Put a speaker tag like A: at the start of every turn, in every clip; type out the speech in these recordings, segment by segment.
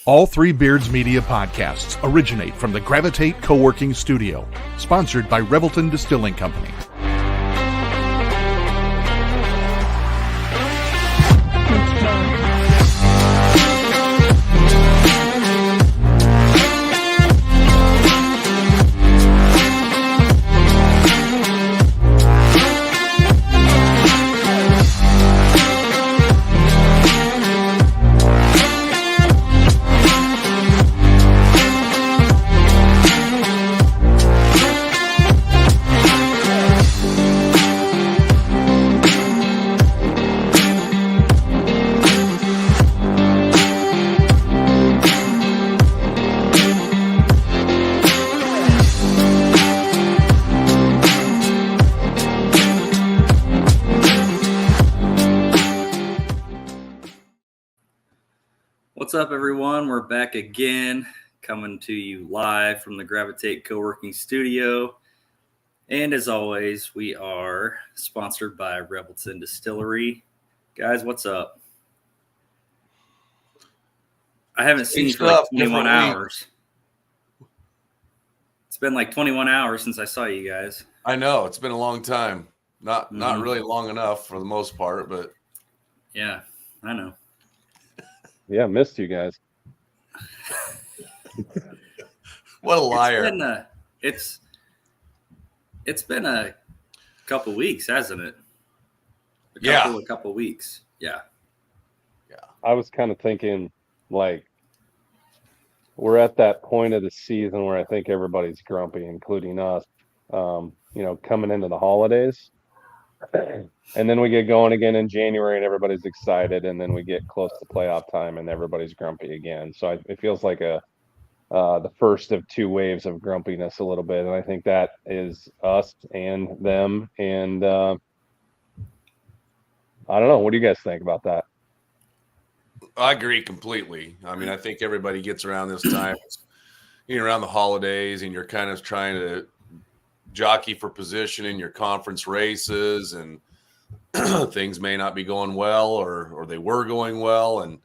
A: All Three Beards Media podcasts originate from the Gravitate Co-working Studio, sponsored by Revelton Distilling Company.
B: What's up, everyone? We're back again, coming to you live from the Gravitate Co-working Studio. And as always, we are sponsored by Revelton Distillery. Guys, what's up? I haven't seen you for like 21 hours. It's been like 21 hours since I saw you guys.
C: I know. It's been a long time. Not really long enough for the most part, but
B: yeah, I know.
D: Yeah, missed you guys.
C: What a liar.
B: It's been a couple weeks, hasn't it? A couple weeks. Yeah.
D: I was kind of thinking, like, we're at that point of the season where I think everybody's grumpy, including us, coming into the holidays. And then we get going again in January and everybody's excited. And then we get close to playoff time and everybody's grumpy again. So it feels like the first of two waves of grumpiness a little bit. And I think that is us and them. And I don't know. What do you guys think about that?
C: I agree completely. I mean, I think everybody gets around this time, around the holidays, and you're kind of trying to jockey for position in your conference races, and things may not be going well or they were going well. And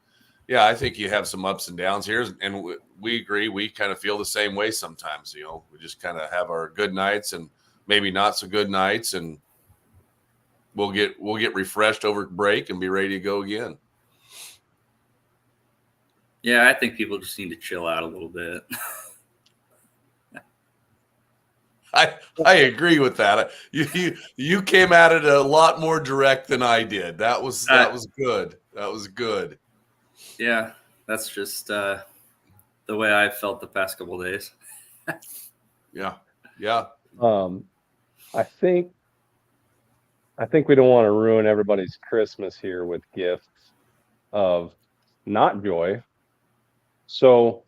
C: yeah, I think you have some ups and downs here, and we agree. We kind of feel the same way sometimes. We just kind of have our good nights and maybe not so good nights, and we'll get refreshed over break and be ready to go again.
B: Yeah, I think people just need to chill out a little bit.
C: I agree with that. You came at it a lot more direct than I did. That was good. That was good.
B: Yeah, that's just the way I felt the past couple of days.
C: Yeah.
D: I think we don't want to ruin everybody's Christmas here with gifts of not joy. So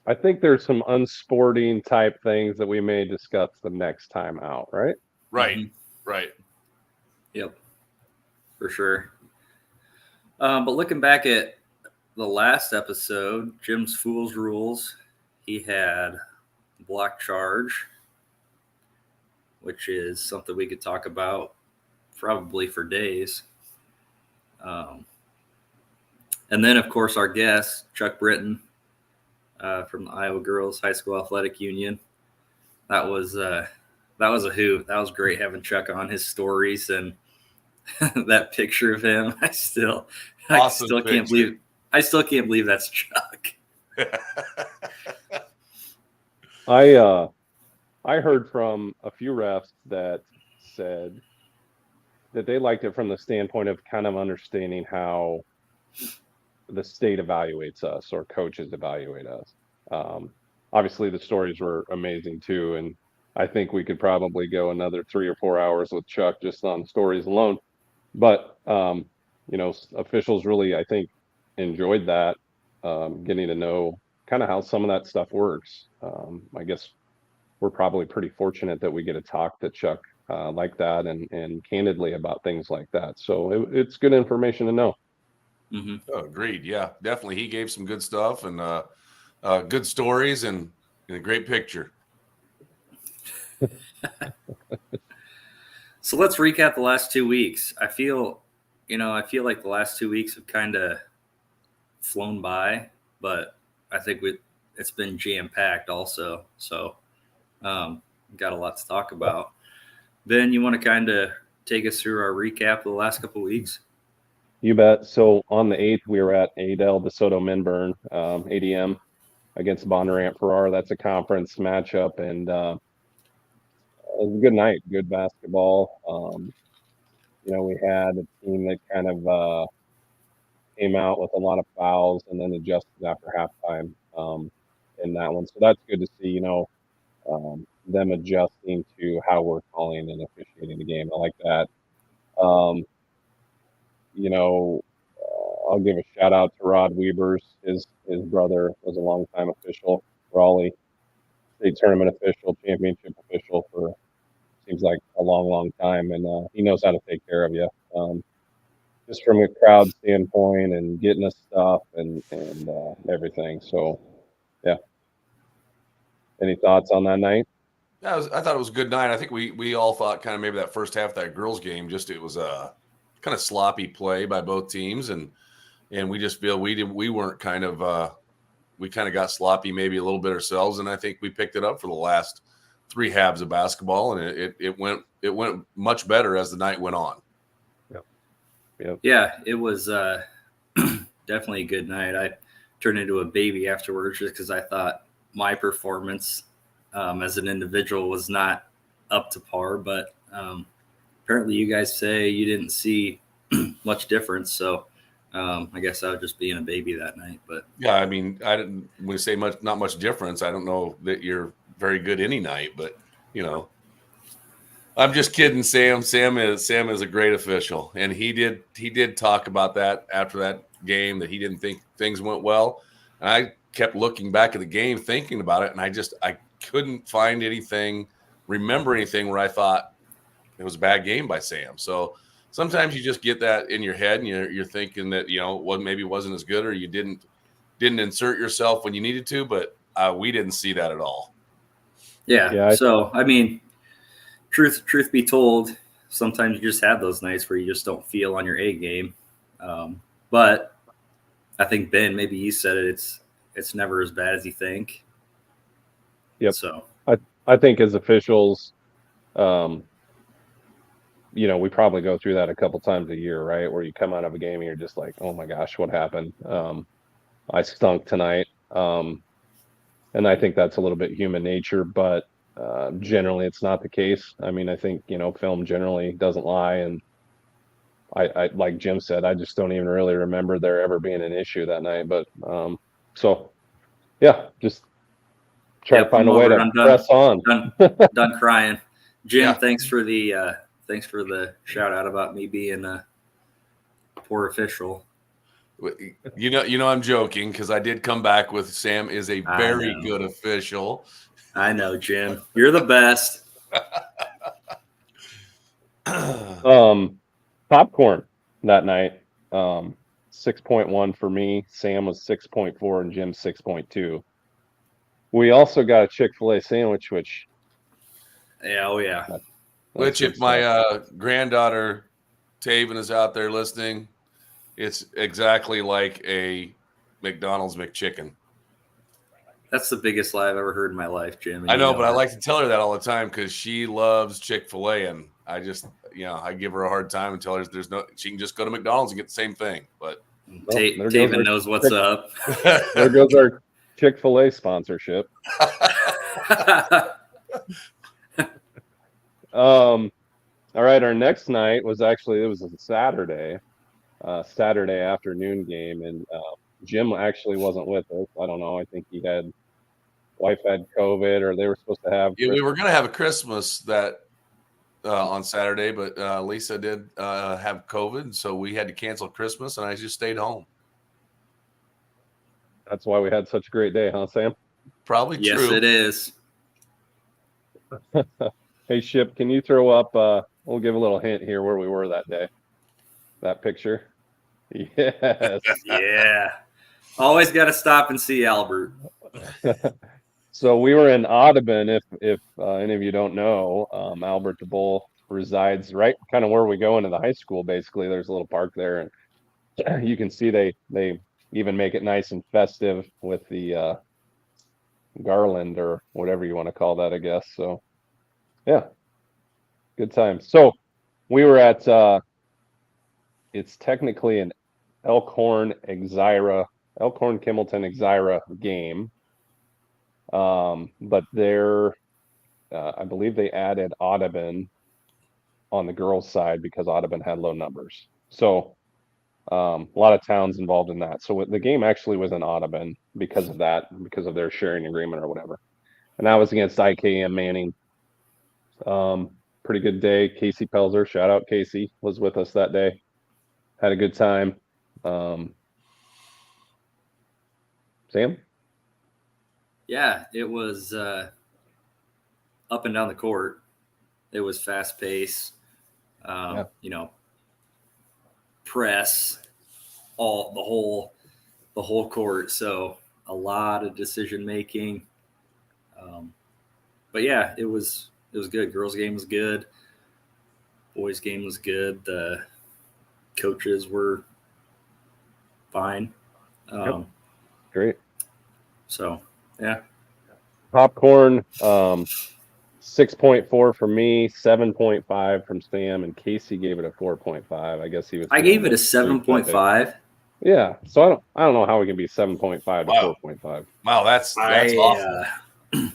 D: I think there's some unsporting type things that we may discuss the next time out, right?
C: Right.
B: Mm-hmm.
C: Right.
B: Yep, for sure. But looking back at the last episode, Jim's Fool's Rules, he had block charge, which is something we could talk about probably for days. And then, of course, our guest, Chuck Britton, from the Iowa Girls High School Athletic Union. That was a hoot. That was great having Chuck on, his stories and that picture of him. I still can't believe that's Chuck.
D: I heard from a few refs that said that they liked it from the standpoint of kind of understanding how the state evaluates us or coaches evaluate us. Obviously the stories were amazing too. And I think we could probably go another 3 or 4 hours with Chuck just on stories alone. But, officials really, I think, enjoyed that, getting to know kind of how some of that stuff works. I guess we're probably pretty fortunate that we get to talk to Chuck like that and candidly about things like that. So it's good information to know.
C: Mm-hmm. Oh, agreed. Yeah, definitely. He gave some good stuff and good stories and a great picture.
B: So let's recap the last 2 weeks. I feel like the last 2 weeks have kind of flown by, but I think it's been jam packed also. So got a lot to talk about. Ben, you want to kind of take us through our recap of the last couple of weeks?
D: You bet. So on the 8th, we were at Adel DeSoto Minburn, ADM against Bondurant Farrar. That's a conference matchup, and it was a good night, good basketball. We had a team that kind of came out with a lot of fouls and then adjusted after halftime in that one. So that's good to see, them adjusting to how we're calling and officiating the game. I like that. I'll give a shout out to Rod Weavers. His brother was a longtime official, Raleigh state tournament official, championship official for seems like a long time, and he knows how to take care of you. Just from a crowd standpoint and getting us stuff and everything. So, yeah. Any thoughts on that night?
C: I thought it was a good night. I think we all thought kind of maybe that first half of that girls game, it was a kind of sloppy play by both teams, and we just feel we weren't kind of we kind of got sloppy maybe a little bit ourselves, and I think we picked it up for the last 3 halves of basketball, and it went much better as the night went on.
D: Yep.
B: Yeah, it was definitely a good night. I turned into a baby afterwards just because I thought my performance as an individual was not up to par, but apparently you guys say you didn't see much difference. So I guess I was just being a baby that night. But
C: yeah, I mean, I didn't when you say not much difference. I don't know that you're very good any night, but I'm just kidding, Sam. Sam is a great official, and he did talk about that after that game, that he didn't think things went well. And I kept looking back at the game, thinking about it, and I couldn't find remember anything where I thought it was a bad game by Sam. So sometimes you just get that in your head, and you're thinking that maybe wasn't as good, or you didn't insert yourself when you needed to, but we didn't see that at all.
B: Yeah. So I mean, truth be told, sometimes you just have those nights where you just don't feel on your A game. But I think, Ben, maybe you said it. It's never as bad as you think.
D: Yep.
B: So
D: I think as officials, we probably go through that a couple times a year, right? Where you come out of a game and you're just like, oh my gosh, what happened? I stunk tonight. And I think that's a little bit human nature, but generally it's not the case. I mean, I think, film generally doesn't lie. And I like Jim said, I just don't even really remember there ever being an issue that night. But so, yeah, just try to find a way to press on.
B: Done crying. Jim, thanks for the shout out about me being a poor official.
C: I'm joking, because I did come back with Sam is a very good official.
B: I know, Jim. You're the best.
D: Popcorn that night, 6.1 for me. Sam was 6.4 and Jim 6.2. We also got a Chick-fil-A sandwich, which
C: which if my granddaughter Taven is out there listening, it's exactly like a McDonald's McChicken.
B: That's the biggest lie I've ever heard in my life, Jim.
C: I know, but I like to tell her that all the time because she loves Chick-fil-A, and I just, I give her a hard time and tell her she can just go to McDonald's and get the same thing. But
B: Taven knows what's up.
D: There goes our Chick-fil-A sponsorship. All right, our next night was a Saturday afternoon game, and Jim actually wasn't with us. I don't know. I think wife had COVID, or they were supposed to have.
C: Yeah, we were going to have a Christmas that on Saturday, but Lisa did have COVID, so we had to cancel Christmas, and I just stayed home.
D: That's why we had such a great day, huh, Sam?
C: Probably
B: yes,
C: true.
B: Yes, it is.
D: Hey, Ship, can you throw up? We'll give a little hint here where we were that day. That picture. Yes.
B: Yeah. Always got to stop and see Albert.
D: So we were in Audubon. If any of you don't know, Albert DeBoll resides right kind of where we go into the high school. Basically, there's a little park there, and you can see they even make it nice and festive with the garland or whatever you want to call that, I guess. So yeah, good time. So we were at it's technically an Elkhorn Kimballton Exira game. But I believe they added Audubon on the girls' side because Audubon had low numbers. So a lot of towns involved in that. So the game actually was in Audubon because of that, because of their sharing agreement or whatever. And that was against IKM Manning. Pretty good day. Casey Pelzer, shout out Casey, was with us that day. Had a good time. Sam?
B: Yeah, it was up and down the court. It was fast paced. Press, the whole court. So a lot of decision making. But yeah, it was good. Girls' game was good. Boys' game was good. The coaches were fine.
D: Great.
B: So yeah.
D: Popcorn, 6.4 for me, 7.5 from Sam, and Casey gave it a 4.5. I guess he was.
B: I gave it a 7.5.
D: Yeah, so I don't know how we can be 7.5 to 4.5.
C: Wow, that's awful.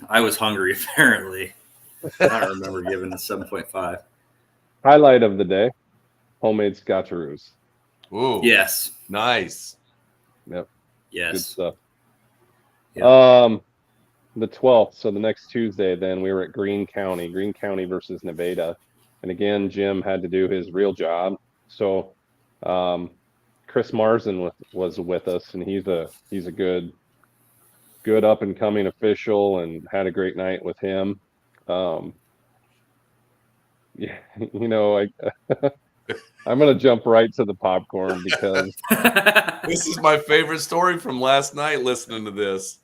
B: I was hungry apparently. I don't remember giving a 7.5.
D: Highlight of the day: homemade scotcheroos.
C: Ooh,
B: Yes.
C: nice.
D: Yep.
B: Yes.
D: Good stuff.
B: Yep.
D: The 12th, so the next Tuesday, then we were at Greene County versus Nevada. And again, Jim had to do his real job. So Chris Marsden was with us, and he's a good up and coming official, and had a great night with him. Yeah, I'm gonna jump right to the popcorn because
C: This is my favorite story from last night. Listening to this.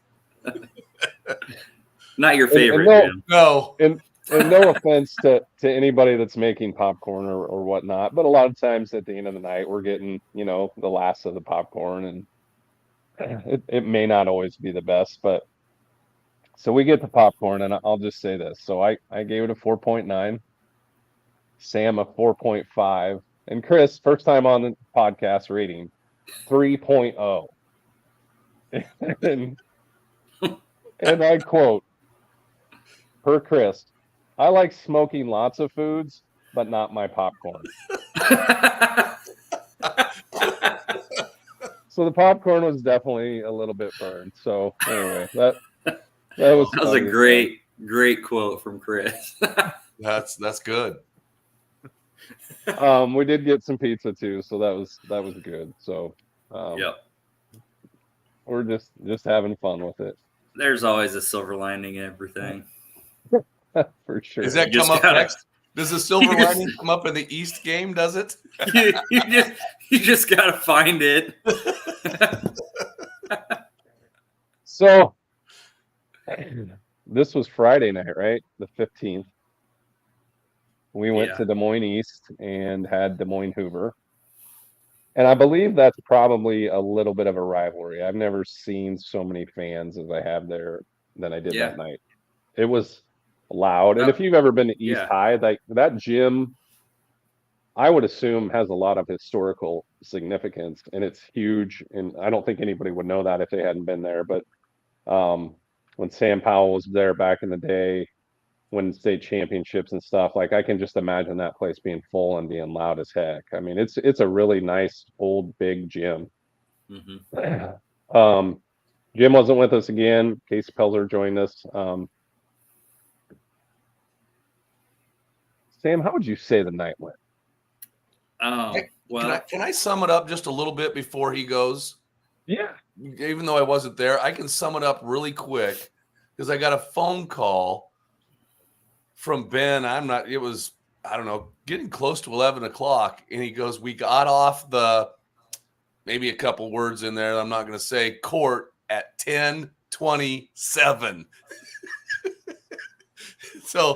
B: Not your favorite, Jim.
C: No.
D: and no offense to anybody that's making popcorn or whatnot, but a lot of times at the end of the night we're getting the last of the popcorn, and it may not always be the best, but so we get the popcorn, and I'll just say this: so I gave it a 4.9, Sam a 4.5, and Chris, first time on the podcast, rating 3.0. And I quote, per Chris, "I like smoking lots of foods, but not my popcorn." So the popcorn was definitely a little bit burned. So anyway, that was
B: a great quote from Chris.
C: That's good.
D: We did get some pizza too, so that was good. So
B: Yep.
D: we're just having fun with it.
B: There's always a silver lining in everything.
D: For sure.
C: Does that come up next? Does the silver lining come up in the East game? Does it?
B: you just gotta find it.
D: So this was Friday night, right? The 15th. We went to Des Moines East and had Des Moines Hoover. And I believe that's probably a little bit of a rivalry. I've never seen so many fans as I have there than I did that night. It was loud. And if you've ever been to East High, that gym, I would assume, has a lot of historical significance, and it's huge. And I don't think anybody would know that if they hadn't been there. But when Sam Powell was there back in the day, when state championships and stuff, like I can just imagine that place being full and being loud as heck. I mean, it's a really nice old big gym.
B: Mm-hmm.
D: Jim wasn't with us again. Casey Pelzer joined us. Sam, how would you say the night went?
B: Well,
C: Can I sum it up just a little bit before he goes?
D: Yeah.
C: Even though I wasn't there, I can sum it up really quick because I got a phone call from Ben. It was, I don't know, getting close to 11 o'clock. And he goes, we got off maybe a couple words in there I'm not going to say, court at 10:27. So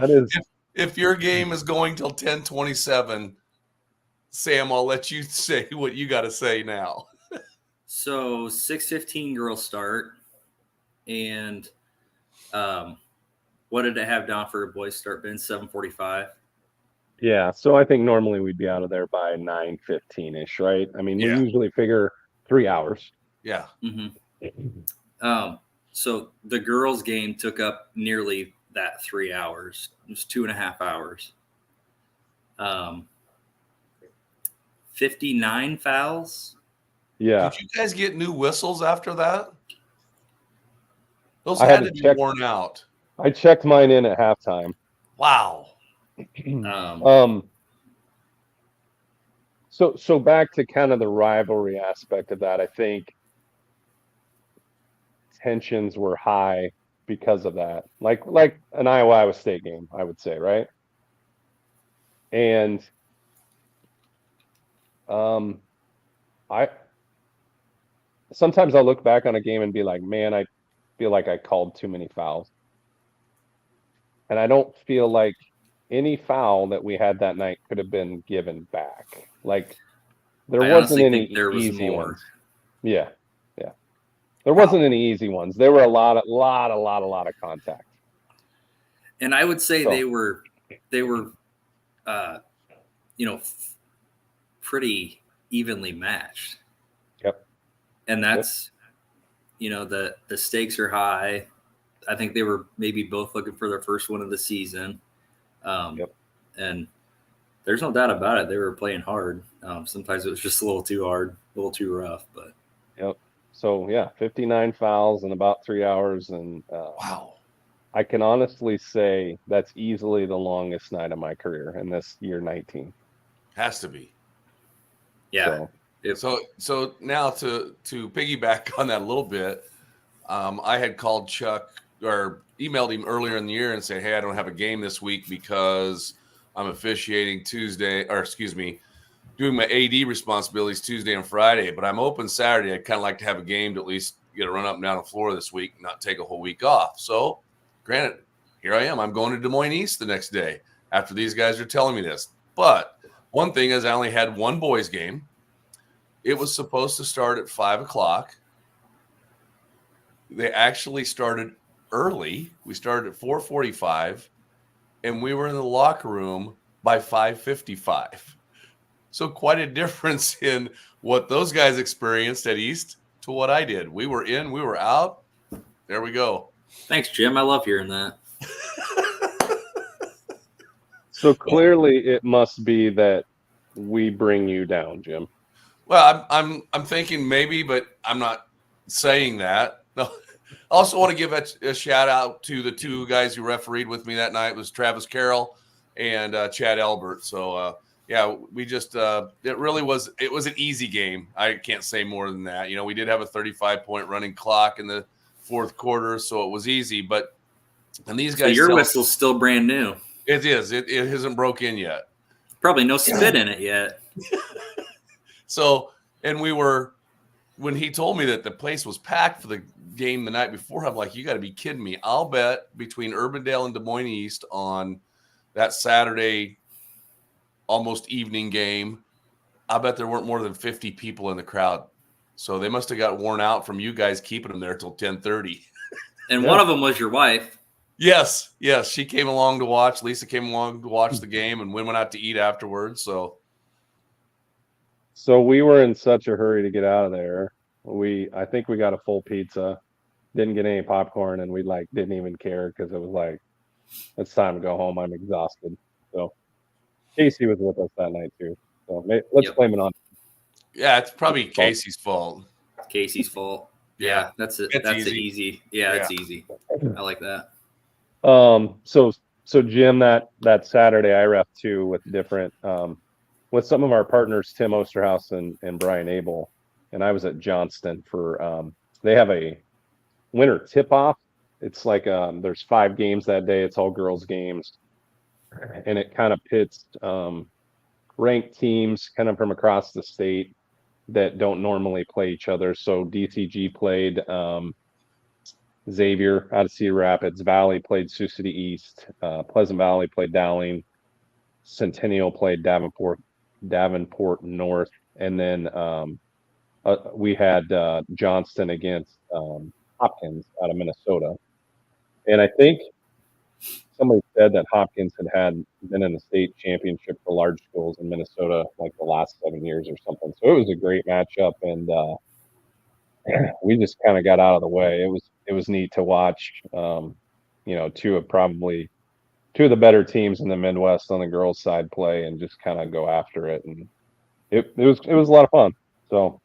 C: if your game is going till 10:27, Sam, I'll let you say what you got to say now.
B: So 6:15 girls start, and what did it have down for a boys start, Ben? 7:45.
D: Yeah, so I think normally we'd be out of there by 9:15-ish, right? I mean, we
C: Yeah.
D: usually figure 3 hours.
C: Yeah.
B: So the girls' game took up nearly that 3 hours. It was 2.5 hours. 59 fouls.
D: Yeah,
C: Did you guys get new whistles after that? Those
D: I
C: had
D: had
C: to
D: to
C: be
D: check.
C: worn out.
D: I checked mine in at halftime.
C: Wow.
D: So back to kind of the rivalry aspect of that, I think tensions were high because of that. Like an Iowa State game, I would say, right? And I sometimes I'll look back on a game and be like, man, I feel like I called too many fouls. And I don't feel like any foul that we had that night could have been given back. Like there
B: I
D: wasn't
B: honestly
D: any
B: think there was
D: easy
B: more.
D: ones. Yeah. There wasn't any easy ones. There were a lot of contact.
B: And I would say
D: So-
B: they were pretty evenly matched.
D: Yep.
B: And that's the stakes are high. I think they were maybe both looking for their first one of the season.
D: Yep.
B: And there's no doubt about it. They were playing hard. Sometimes it was just a little too hard, a little too rough, but
D: Yep. So yeah, 59 fouls in about 3 hours, and
C: Wow.
D: I can honestly say that's easily the longest night of my career in this year 19.
C: Has to be.
B: yeah.
C: So now to piggyback on that a little bit, I had called Chuck or emailed him earlier in the year and said, hey, I don't have a game this week because I'm officiating doing my AD responsibilities Tuesday and Friday, but I'm open Saturday. I'd kind of like to have a game to at least get a run up and down the floor this week, not take a whole week off. So granted, here I am. I'm going to Des Moines East the next day after these guys are telling me this. But one thing is I only had one boys game. It was supposed to start at 5 o'clock. They actually started early. We started at 4:45, and we were in the locker room by 5:55. So quite a difference in what those guys experienced at East to what I did. We were in, we were out. There we go.
B: Thanks, Jim. I love hearing that.
D: So clearly it must be that we bring you down, Jim.
C: Well, I'm thinking maybe, but I'm not saying that. No. I also want to give a shout out to the two guys who refereed with me that night. It was Travis Carroll and Chad Albert. So yeah, we just it was an easy game. I can't say more than that. We did have a 35-point running clock in the fourth quarter, so it was easy. And these guys,
B: So your whistle's still brand new.
C: It is. It hasn't broke in yet.
B: Probably no spit in it yet.
C: So, and when he told me that the place was packed for the game the night before, I'm like, you got to be kidding me. I'll bet between Urbandale and Des Moines East on that Saturday almost evening game, I bet there weren't more than 50 people in the crowd. So they must have got worn out from you guys keeping them there till 10:30.
B: And one of them was your wife.
C: Yes. She came along to watch. Lisa came along to watch the game, and we went out to eat afterwards.
D: So we were in such a hurry to get out of there. I think we got a full pizza, didn't get any popcorn, and we didn't even care because it was like, it's time to go home. I'm exhausted. So Casey was with us that night too. So let's blame it on.
C: Yeah, it's probably Casey's fault.
B: Casey's fault. Yeah, that's it. That's easy. Yeah, it's easy. I like that.
D: So Jim, that Saturday I ref too with different with some of our partners, Tim Osterhaus and Brian Abel, and I was at Johnston for they have a winter tip off. It's like there's 5 games that day. It's all girls games, and it kind of pits ranked teams kind of from across the state that don't normally play each other. So DCG played Xavier out of Cedar Rapids. Valley played Sioux City East. Pleasant Valley played Dowling. Centennial played Davenport North. And then we had Johnston against Hopkins out of Minnesota, and I think somebody said that Hopkins had been in the state championship for large schools in Minnesota like the last 7 years or something. So it was a great matchup, and we just kind of got out of the way. It was neat to watch. Two of the better teams in the Midwest on the girls' side play and just kind of go after it, and it was a lot of fun. So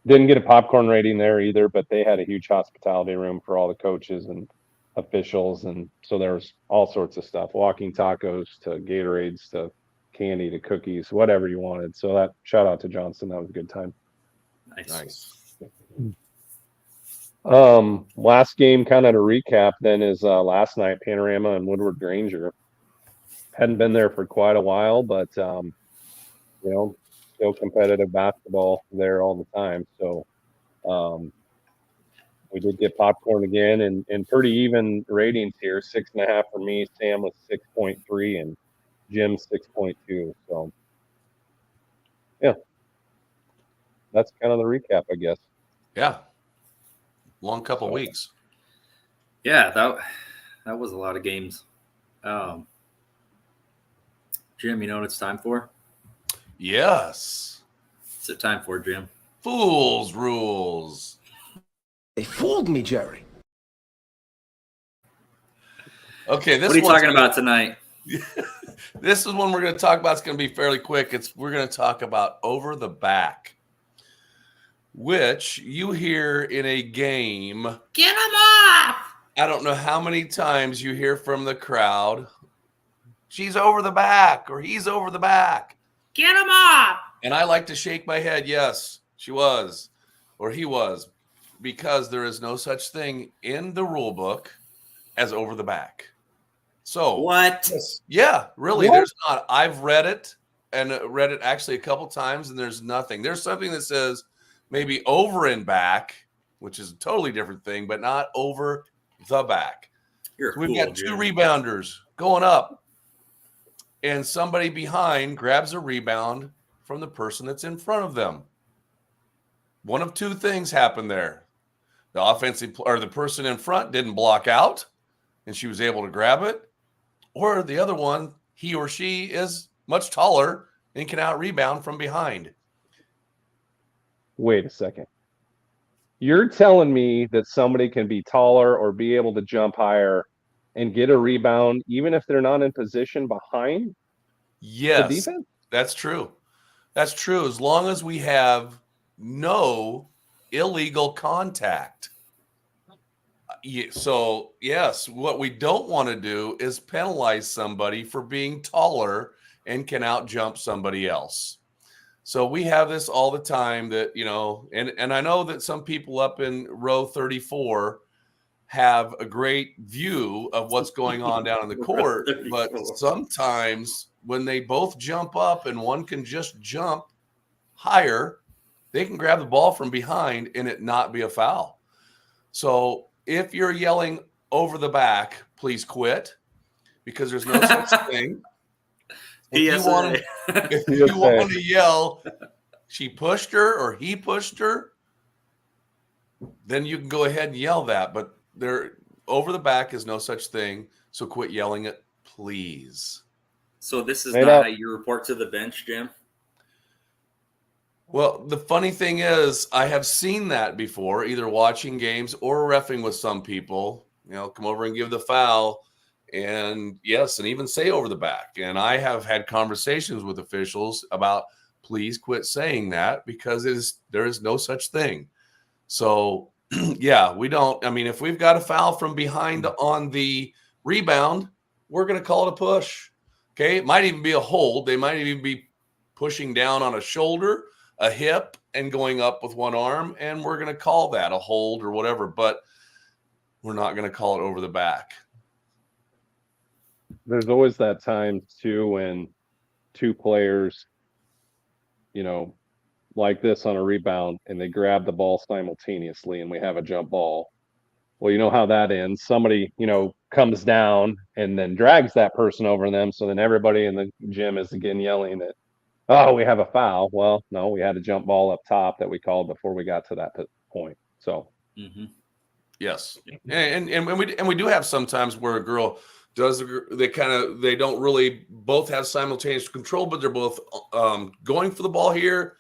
D: didn't get a popcorn rating there either, but they had a huge hospitality room for all the coaches and officials, and so there was all sorts of stuff, walking tacos to Gatorades to candy to cookies, whatever you wanted. So that shout out to Johnston. That was a good time.
B: Nice.
D: Last game kind of to recap then is last night, Panorama and Woodward Granger. Hadn't been there for quite a while, but still competitive basketball there all the time. So we did get popcorn again, and pretty even ratings here. 6.5 for me. Sam was 6.3, and Jim 6.2. So yeah, that's kind of the recap, I guess.
C: Yeah. Long couple weeks.
B: Yeah, that was a lot of games. Jim, you know what it's time for?
C: Yes.
B: What's it time for, Jim?
C: Fool's rules.
E: They fooled me, Jerry.
C: Okay,
B: What are you talking about tonight?
C: This is one we're going to talk about. It's going to be fairly quick. We're going to talk about over the back, which you hear in a game.
B: Get him off!
C: I don't know how many times you hear from the crowd, she's over the back or he's over the back.
B: Get him off!
C: And I like to shake my head. Yes, she was or he was, because there is no such thing in the rule book as over the back. So
B: what?
C: Yeah, really.
D: What?
C: There's not. I've read it and read it actually a couple times, and there's nothing. There's something that says maybe over and back, which is a totally different thing, but not over the back. We've got two rebounders going up, and somebody behind grabs a rebound from the person that's in front of them. One of two things happened there. The offensive or the person in front didn't block out, and she was able to grab it. Or the other one, he or she is much taller and can out-rebound from behind.
D: Wait a second. You're telling me that somebody can be taller or be able to jump higher and get a rebound even if they're not in position behind
C: Yes,
D: the defense?
C: that's true. That's true, as long as we have no illegal contact. So, yes, what we don't want to do is penalize somebody for being taller and can out-jump somebody else. So we have this all the time that, and I know that some people up in row 34 have a great view of what's going on down in the court, but sometimes when they both jump up and one can just jump higher, they can grab the ball from behind and it not be a foul. So if you're yelling over the back, please quit, because there's no such thing. If you want to yell, she pushed her or he pushed her, then you can go ahead and yell that. But there, over the back is no such thing. So quit yelling it, please.
B: So this is not how you report to the bench, Jim?
C: Well, the funny thing is, I have seen that before, either watching games or reffing with some people, come over and give the foul. And yes, and even say over the back. And I have had conversations with officials about, please quit saying that, because there is no such thing. So yeah, we don't. I mean, if we've got a foul from behind on the rebound, we're going to call it a push. Okay. It might even be a hold. They might even be pushing down on a shoulder, a hip, and going up with one arm. And we're going to call that a hold or whatever, but we're not going to call it over the back.
D: There's always that time too when two players, like this on a rebound, and they grab the ball simultaneously and we have a jump ball. Well, you know how that ends. Somebody, comes down and then drags that person over them. So then everybody in the gym is again yelling that oh, we have a foul. Well, no, we had a jump ball up top that we called before we got to that point. So
B: Mm-hmm.
C: Yes, and we do have sometimes where a girl does they don't really both have simultaneous control, but they're both going for the ball here,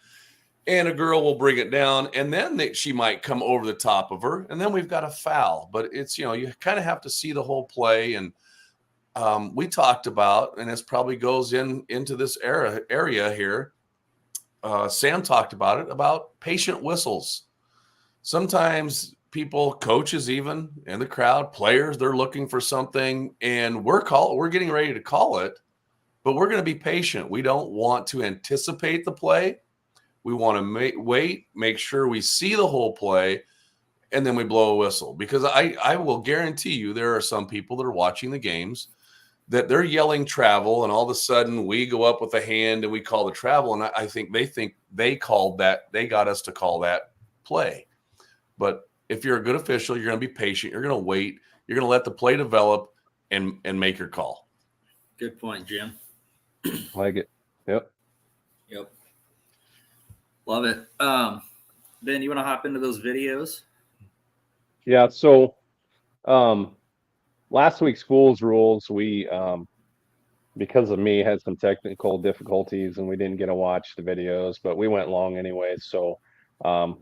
C: and a girl will bring it down, and then she might come over the top of her, and then we've got a foul. But it's you kind of have to see the whole play, and we talked about, and this probably goes into this area here. Sam talked about it about patient whistles. Sometimes people, coaches, even in the crowd, players, they're looking for something, and we're getting ready to call it, but we're going to be patient. We don't want to anticipate the play. We want to make sure we see the whole play, and then we blow a whistle. Because I will guarantee you there are some people that are watching the games that they're yelling travel, and all of a sudden we go up with a hand and we call the travel, and I think they called that. They got us to call that play. But if you're a good official, you're going to be patient. You're going to wait. You're going to let the play develop and make your call.
B: Good point, Jim.
D: like it. Yep.
B: Yep. Love it. Ben, you want to hop into those videos?
D: Yeah. So last week's Fools Rules, we because of me had some technical difficulties and we didn't get to watch the videos, but we went long anyway. So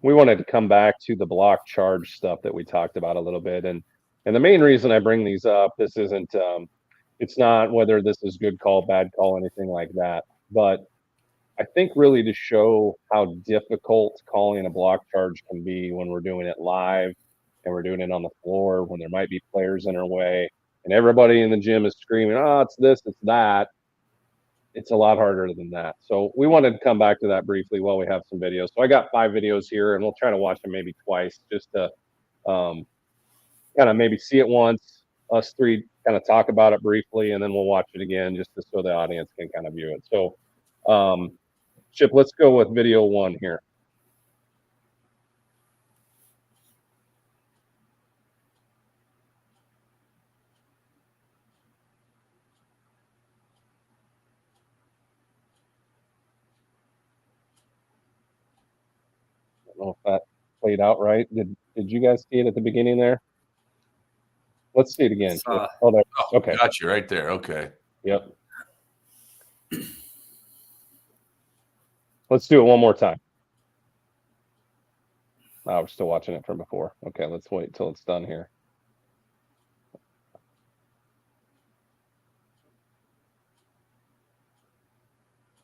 D: we wanted to come back to the block charge stuff that we talked about a little bit. And the main reason I bring these up, this isn't it's not whether this is good call, bad call, anything like that. But I think really to show how difficult calling a block charge can be when we're doing it live and we're doing it on the floor, when there might be players in our way and everybody in the gym is screaming, oh, it's this, it's that. It's a lot harder than that. So we wanted to come back to that briefly while we have some videos. So I got 5 videos here, and we'll try to watch them maybe twice just to kind of maybe see it once, us three kind of talk about it briefly, and then we'll watch it again just so the audience can kind of view it. So Chip, let's go with video 1 here. I don't know if that played out right. Did you guys see it at the beginning there? Let's see it again. Oh, there. Okay.
C: Got you right there. Okay.
D: Yep. Let's do it one more time. Oh, we're still watching it from before. Okay, let's wait till it's done here.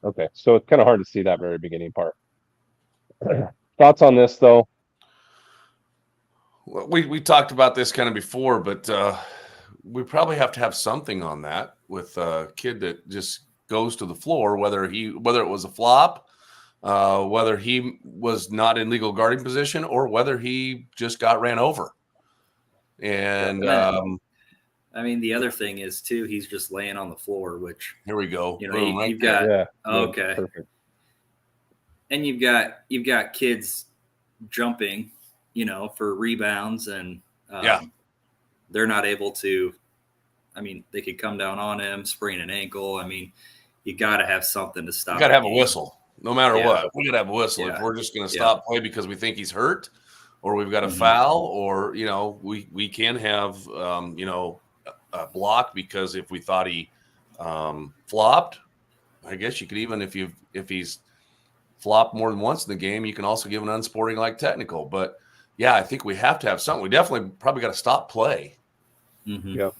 D: Okay, so it's kind of hard to see that very beginning part. Thoughts on this, though?
C: Well, we talked about this kind of before, but we probably have to have something on that with a kid that just goes to the floor, whether it was a flop, whether he was not in legal guarding position, or whether he just got ran over. And
B: I mean, the other thing is too, he's just laying on the floor, which
C: here we go.
B: You've got okay,
D: perfect.
B: And you've got kids jumping, for rebounds, and they're not able to. I mean, they could come down on him, sprain an ankle. I mean, you got to have something to stop.
C: You got to have a whistle, no matter what. We got to have a whistle if we're just going to stop play because we think he's hurt, or we've got a foul, or we can have a block because if we thought he flopped, I guess you could even if he's flopped more than once in the game, you can also give an unsporting-like technical. But yeah, I think we have to have something. We definitely probably got to stop play.
B: Mm-hmm.
D: Yep.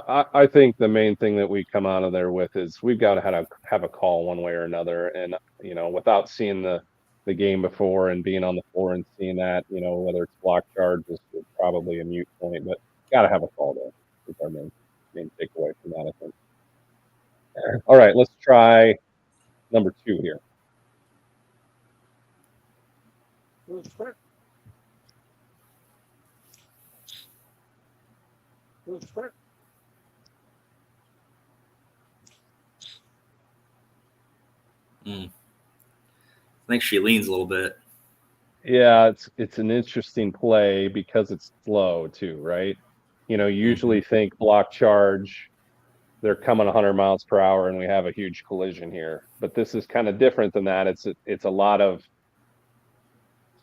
D: I think the main thing that we come out of there with is we've got to have a call one way or another. And, without seeing the game before and being on the floor and seeing that, whether it's block charge is probably a mute point, but got to have a call there. That's our main takeaway from that, I think. All right, let's try number 2 here.
B: I think she leans a little bit.
D: Yeah, it's an interesting play because it's slow too, right? Usually think block charge, they're coming 100 miles per hour and we have a huge collision here. But this is kind of different than that. It's a lot of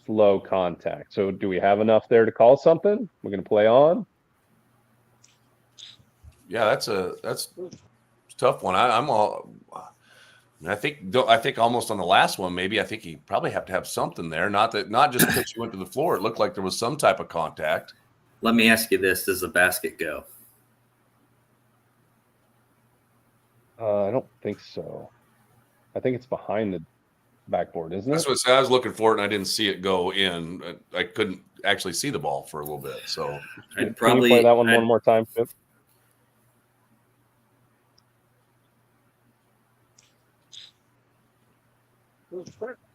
D: slow contact. So do we have enough there to call something? We're going to play on.
C: Yeah, that's a tough one. I think almost on the last one, maybe I think he probably have to have something there. Not just because she went to the floor. It looked like there was some type of contact.
B: Let me ask you this: does the basket go?
D: I don't think so. I think it's behind the backboard, isn't it?
C: That's what I was looking for it, and I didn't see it go in. I couldn't actually see the ball for a little bit. So
D: Can you play that one more time, Chip?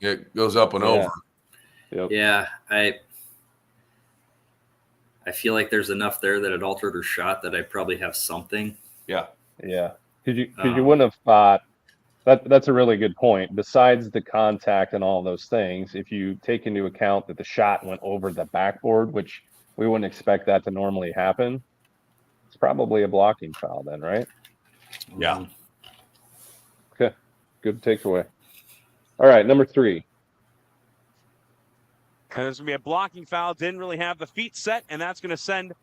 C: it goes up and over.
D: Yep.
B: Yeah, I feel like there's enough there that it altered her shot that I probably have something.
C: Yeah.
D: Yeah. Because you wouldn't have thought that's a really good point. Besides the contact and all those things, if you take into account that the shot went over the backboard, which we wouldn't expect that to normally happen, it's probably a blocking foul then, right?
C: Yeah.
D: Okay. Good takeaway. All right, number 3.
F: And there's going to be a blocking foul. Didn't really have the feet set, and that's going to send.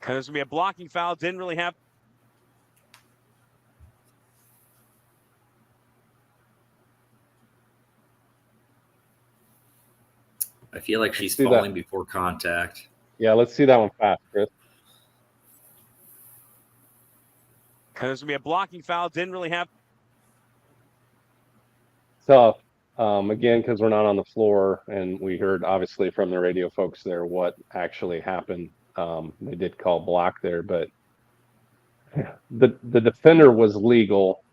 F: And there's going to be a blocking foul. Didn't really have.
B: I feel like she's
D: see
B: falling
D: that.
B: before contact.
D: Yeah, let's see that one fast, Chris.
F: And there's going to be a blocking foul. Didn't really have.
D: Tough. Again, because we're not on the floor, and we heard obviously from the radio folks there what actually happened. They did call block there, but the defender was legal.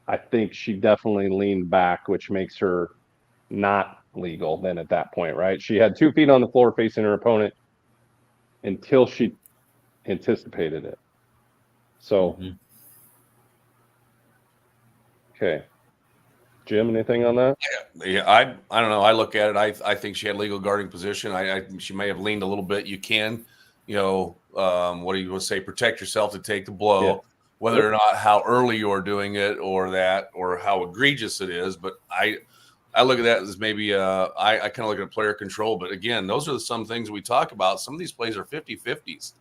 D: I think she definitely leaned back, which makes her not legal then at that point, right? She had 2 feet on the floor facing her opponent until she anticipated it. So, Okay. Jim, anything on that?
C: Yeah, I don't know. I look at it. I think she had legal guarding position. She may have leaned a little bit. You can, what do you say? Protect yourself to take the blow,
D: Yeah.
C: whether or not how early you're doing it or how egregious it is. But I look at that as maybe I kind of look at player control. But again, those are some things we talk about. Some of these plays are 50-50s.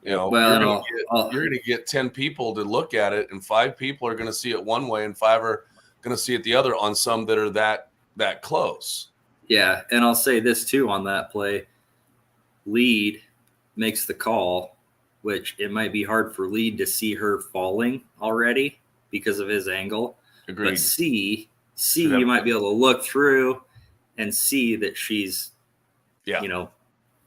C: You're going to get 10 people to look at it, and 5 people are going to see it one way, and 5 are going to see it the other on some that are that close.
B: Yeah, and I'll say this too on that play. Lead makes the call, which it might be hard for Lead to see her falling already because of his angle.
C: Agreed.
B: But C, you might be able to look through and see that she's,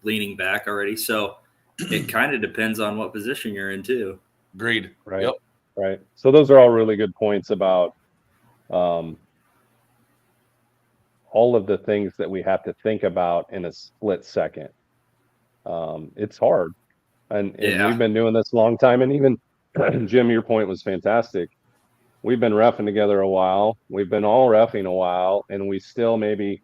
B: leaning back already. So it kind of depends on what position you're in too.
C: Agreed.
D: Right.
C: Yep.
D: Right. So those are all really good points about all of the things that we have to think about in a split second. It's hard. And we've been doing this a long time. And even, Jim, your point was fantastic. We've been reffing together a while. We've been all reffing a while. And we still maybe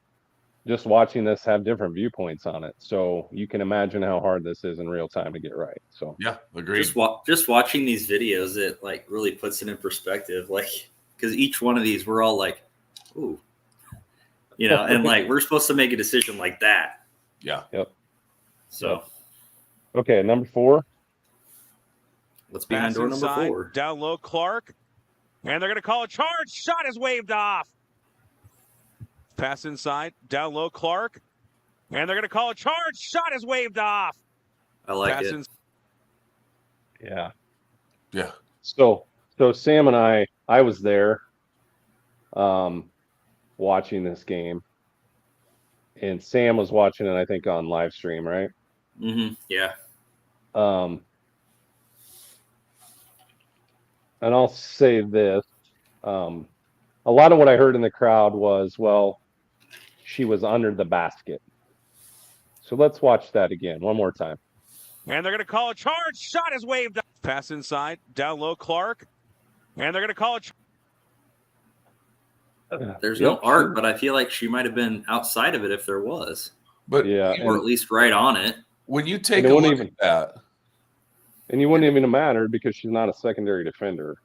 D: just watching this have different viewpoints on it. So you can imagine how hard this is in real time to get right. So
C: yeah, agreed.
B: Just watching these videos, it like really puts it in perspective. Like, because each one of these, we're all like, ooh, and like we're supposed to make a decision like that.
C: Yeah.
D: Yep.
B: So,
D: okay, number 4.
B: What's behind door number 4?
F: Down low, Clark. And they're going to call a charge. Shot is waved off. Pass inside. Down low, Clark. And they're going to call a charge. Shot is waved off.
B: I like it.
D: Yeah.
C: Yeah.
D: So Sam and I was there watching this game, and Sam was watching it, I think, on live stream, right?
B: Mm-hmm. Yeah.
D: And I'll say this, a lot of what I heard in the crowd was, well, she was under the basket. So let's watch that again one more time.
F: And they're going to call a charge. Shot is waved off. Pass inside. Down low, Clark. And they're going to call a charge.
B: There's no art, but I feel like she might have been outside of it if there was.
C: But
D: yeah,
B: or at least right on it.
C: When you take a look at that,
D: And you wouldn't even have mattered because she's not a secondary defender.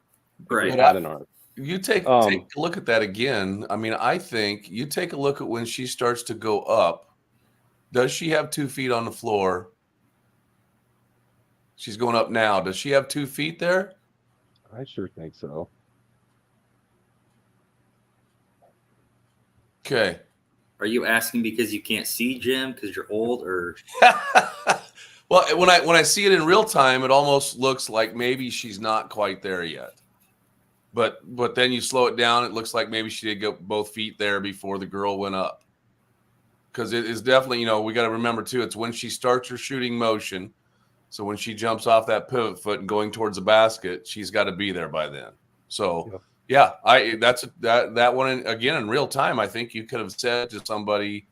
B: Right.
D: She's not an arc.
C: You take a look at that again. I mean, I think you take a look at when she starts to go up. Does she have 2 feet on the floor? She's going up now. Does she have 2 feet there?
D: I sure think so.
C: Okay.
B: Are you asking because you can't see, Jim, because you're old, or?
C: Well, when I see it in real time, it almost looks like maybe she's not quite there yet. But then you slow it down, it looks like maybe she did go both feet there before the girl went up. Because it is definitely, we got to remember too, it's when she starts her shooting motion. So when she jumps off that pivot foot and going towards the basket, she's got to be there by then. So that one again in real time. I think you could have said to somebody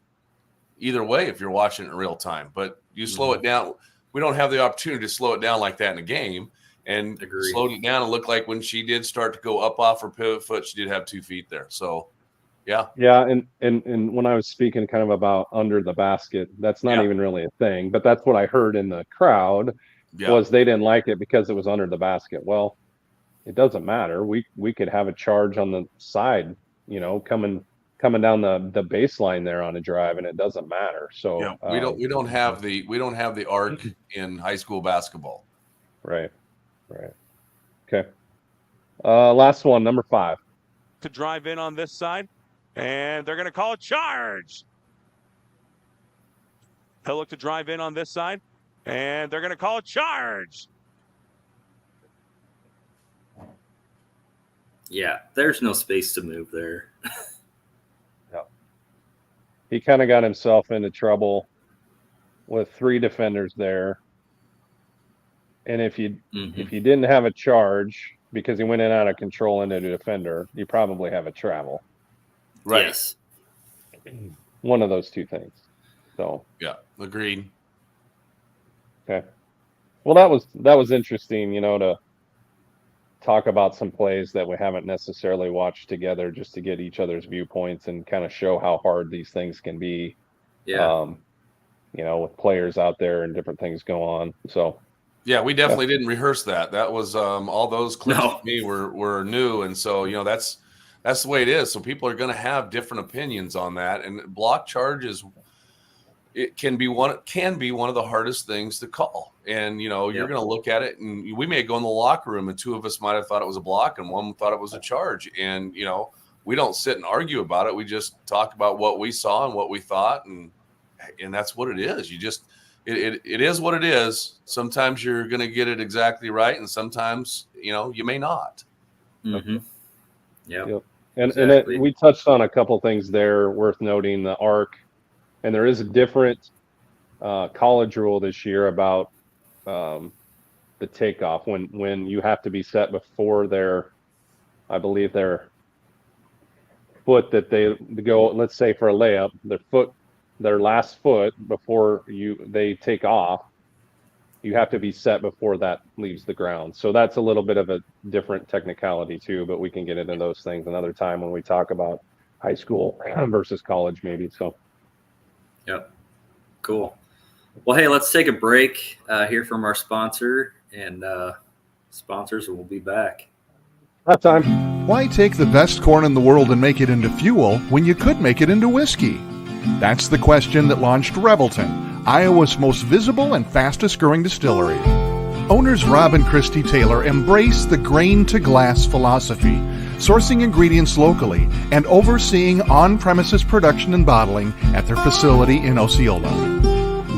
C: either way if you're watching it in real time. But you slow it down. We don't have the opportunity to slow it down like that in a game. And slowed it down and looked like when she did start to go up off her pivot foot, she did have 2 feet there. So, yeah.
D: Yeah, and when I was speaking kind of about under the basket, that's not even really a thing. But that's what I heard in the crowd was they didn't like it because it was under the basket. Well, it doesn't matter. We could have a charge on the side, coming down the baseline there on a drive, and it doesn't matter. So
C: we don't have the arc in high school basketball.
D: Right. Okay. Last one, number 5.
F: To drive in on this side, and they're going to call a charge. He'll look to drive in on this side, and they're going to call a charge.
B: Yeah, there's no space to move there.
D: He kind of got himself into trouble with 3 defenders there. And if you didn't have a charge because he went in out of control into a defender, you probably have a travel.
C: Right.
B: Yes.
D: One of those 2 things. So
C: yeah, agreed.
D: Okay. Well, that was interesting, to talk about some plays that we haven't necessarily watched together, just to get each other's viewpoints and kind of show how hard these things can be.
B: Yeah.
D: With players out there and different things go on. So.
C: Yeah, we definitely didn't rehearse that. That was all those clips to me were new, and so that's the way it is. So people are going to have different opinions on that, and block charges can be one of the hardest things to call. And you're going to look at it, and we may go in the locker room, and 2 of us might have thought it was a block, and one thought it was a charge. And we don't sit and argue about it. We just talk about what we saw and what we thought, and that's what it is. You just It is what it is. Sometimes you're going to get it exactly right, and sometimes you may not.
B: Mm-hmm.
D: Yep. And we touched on a couple things there worth noting. The arc, and there is a different college rule this year about the takeoff when you have to be set before their foot that they go. Let's say for a layup, their last foot before they take off, you have to be set before that leaves the ground. So that's a little bit of a different technicality too, but we can get into those things another time when we talk about high school versus college maybe. So
B: yep. Cool. Well, hey, let's take a break, hear from our sponsor and sponsors, and we'll be back.
D: That time.
A: Why take the best corn in the world and make it into fuel when you could make it into whiskey? That's the question that launched Revelton, Iowa's most visible and fastest growing distillery. Owners Rob and Christy Taylor embrace the grain-to-glass philosophy, sourcing ingredients locally and overseeing on-premises production and bottling at their facility in Osceola.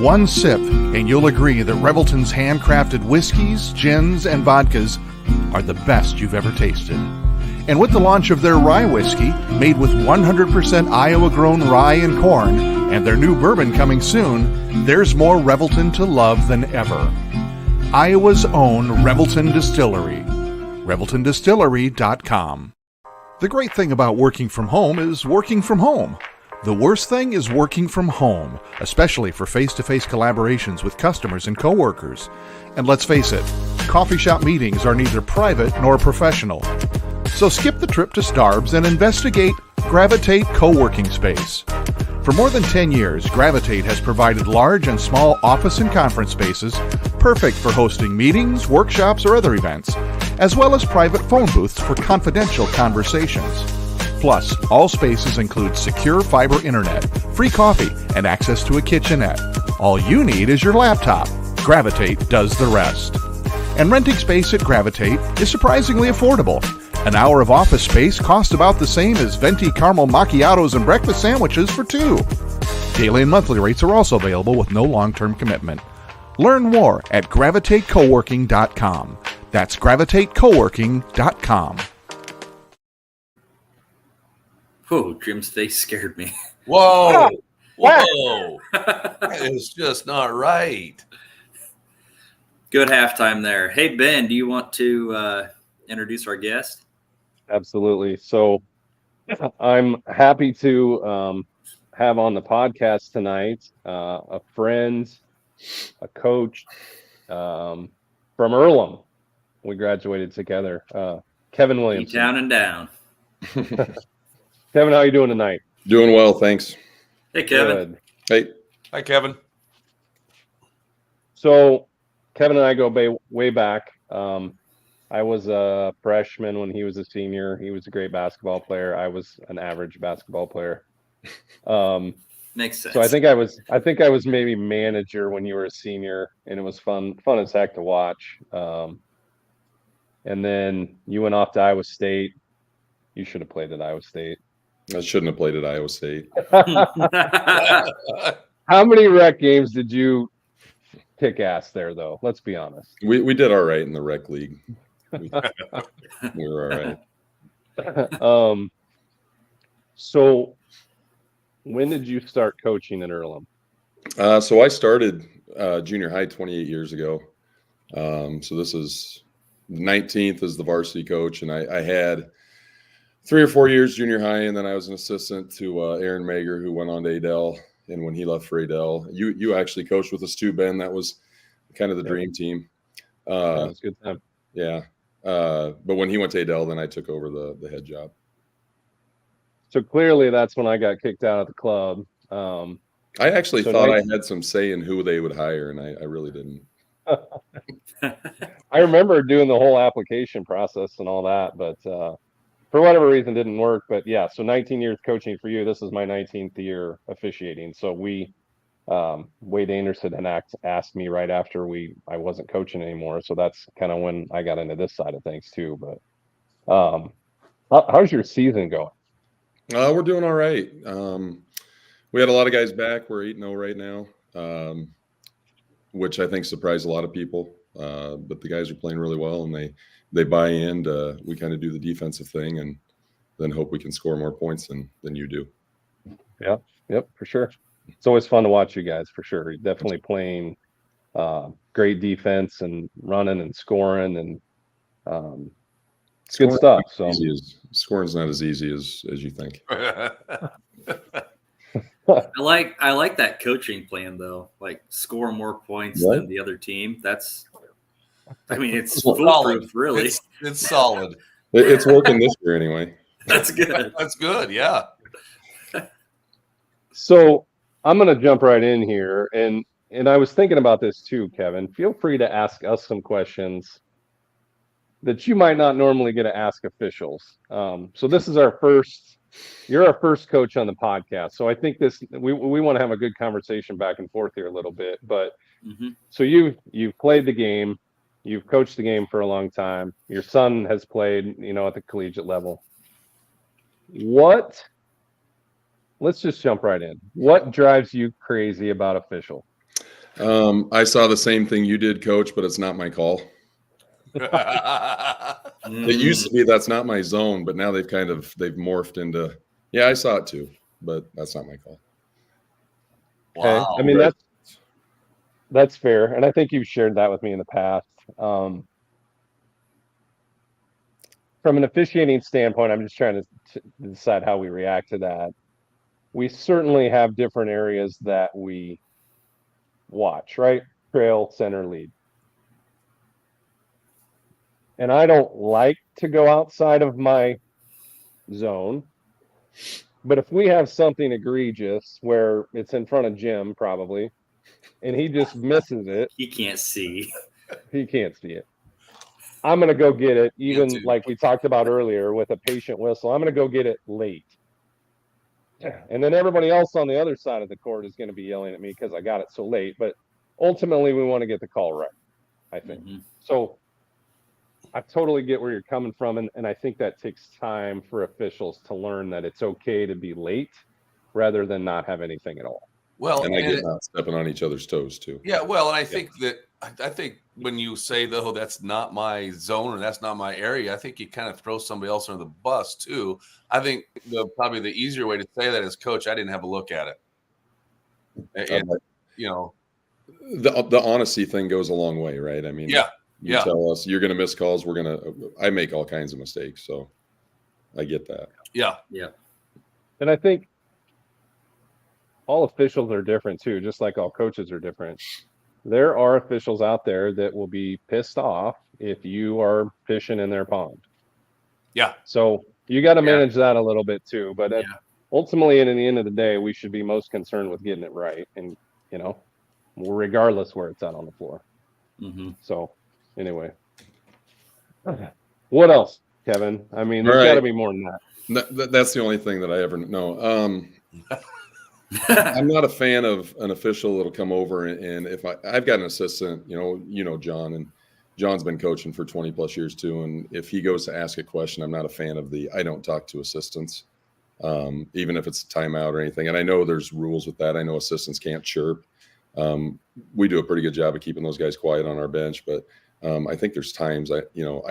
A: One sip, and you'll agree that Revelton's handcrafted whiskeys, gins, and vodkas are the best you've ever tasted. And with the launch of their rye whiskey, made with 100% Iowa-grown rye and corn, and their new bourbon coming soon, there's more Revelton to love than ever. Iowa's own Revelton Distillery. ReveltonDistillery.com. The great thing about working from home is working from home. The worst thing is working from home, especially for face-to-face collaborations with customers and coworkers. And let's face it, coffee shop meetings are neither private nor professional. So skip the trip to Starbs and investigate Gravitate Co-working Space. For more than 10 years, Gravitate has provided large and small office and conference spaces perfect for hosting meetings, workshops, or other events, as well as private phone booths for confidential conversations. Plus, all spaces include secure fiber internet, free coffee, and access to a kitchenette. All you need is your laptop. Gravitate does the rest. And renting space at Gravitate is surprisingly affordable. An hour of office space costs about the same as venti caramel macchiatos and breakfast sandwiches for two. Daily and monthly rates are also available with no long-term commitment. Learn more at gravitatecoworking.com. That's gravitatecoworking.com.
B: Whoa, Jim's face scared me.
C: Whoa. Whoa. That is just not right.
B: Good halftime there. Hey, Ben, do you want to introduce our guest?
D: Absolutely. So I'm happy to have on the podcast tonight a friend, a coach from Earlham. We graduated together. Kevin Williams.
B: Down and down.
D: Kevin, how are you doing tonight?
G: Doing well, thanks.
B: Hey, Kevin.
G: Hey,
C: Hi, Kevin.
D: So Kevin and I go way back. I was a freshman when he was a senior. He was a great basketball player. I was an average basketball player.
B: Makes sense.
D: So I think I was maybe manager when you were a senior, and it was fun as heck to watch. And then you went off to Iowa State. You should have played at Iowa State.
G: I shouldn't have played at Iowa State.
D: How many rec games did you kick ass there, though? Let's be honest.
G: We did all right in the rec league. We were all right.
D: So when did you start coaching at Earlham?
G: So I started junior high 28 years ago. So this is 19th as the varsity coach, and I had 3 or 4 years junior high, and then I was an assistant to Aaron Mager, who went on to Adel. And when he left for Adel, you actually coached with us too, Ben. That was kind of the dream team.
D: That was a good time.
G: Yeah. But when he went to Adel, then I took over the head job.
D: So clearly that's when I got kicked out of the club.
G: I actually thought I had some say in who they would hire, and I really didn't.
D: I remember doing the whole application process and all that, but for whatever reason didn't work. But yeah, so 19 years coaching for you. This is my 19th year officiating. So Wade Anderson had asked me right after I wasn't coaching anymore. So that's kind of when I got into this side of things too. But how's your season going?
G: We're doing all right. We had a lot of guys back. We're 8-0 right now, which I think surprised a lot of people. But the guys are playing really well, and they buy in. We kind of do the defensive thing, and then hope we can score more points than you do.
D: Yep, for sure. It's always fun to watch you guys, for sure. You're definitely playing great defense and running and scoring, and it's good stuff. So
G: scoring's not as easy as you think.
B: I like that coaching plan though. Like score more points than the other team. It's foolproof, really.
C: It's solid.
G: It's working this year anyway.
B: That's good.
C: That's good. Yeah.
D: So I'm going to jump right in here, and I was thinking about this too, Kevin. Feel free to ask us some questions that you might not normally get to ask officials. So this is you're our first coach on the podcast. So I think we want to have a good conversation back and forth here a little bit. But So you've played the game, you've coached the game for a long time. Your son has played, at the collegiate level. Let's just jump right in. What drives you crazy about official?
G: I saw the same thing you did, Coach, but it's not my call. It used to be that's not my zone, but now they've morphed into, I saw it too, but that's not my call.
C: Wow.
D: Okay. Right. That's fair. And I think you've shared that with me in the past. From an officiating standpoint, I'm just trying to decide how we react to that. We certainly have different areas that we watch, right? Trail, center, lead. And I don't like to go outside of my zone. But if we have something egregious where it's in front of Jim, probably, and he just misses it.
B: He can't see.
D: He can't see it. I'm going to go get it, even
C: too.
D: like we talked about earlier with a patient whistle. I'm going to go get it late. And then everybody else on the other side of the court is going to be yelling at me because I got it so late. But ultimately, we want to get the call right, I think.
B: Mhm.
D: So I totally get where you're coming from. And I think that takes time for officials to learn that it's okay to be late rather than not have anything at all.
C: Well,
G: And I get not stepping on each other's toes too.
C: yeah, well, and I think when you say though that's not my zone or that's not my area, I think you kind of throw somebody else under the bus too. I think probably the easier way to say that is, Coach, I didn't have a look at it, and you know,
G: The honesty thing goes a long way, right? I mean,
C: yeah,
G: you tell us you're going to miss calls. I make all kinds of mistakes, so I get that.
C: yeah,
D: And I think all officials are different too, just like all coaches are different. There are officials out there that will be pissed off if you are fishing in their pond.
C: yeah.
D: So you got to manage that a little bit too. But
B: Yeah.
D: ultimately, and in the end of the day, we should be most concerned with getting it right. And, regardless where it's at on the floor.
B: Mm-hmm.
D: So anyway, what else, Kevin? I mean, there's got to be more than that.
G: That's the only thing that I ever know. I'm not a fan of an official that'll come over and if I've got an assistant, John, and John's been coaching for 20 plus years too. And if he goes to ask a question, I'm not a fan of I don't talk to assistants, even if it's a timeout or anything. And I know there's rules with that. I know assistants can't chirp. We do a pretty good job of keeping those guys quiet on our bench, but I think there's times I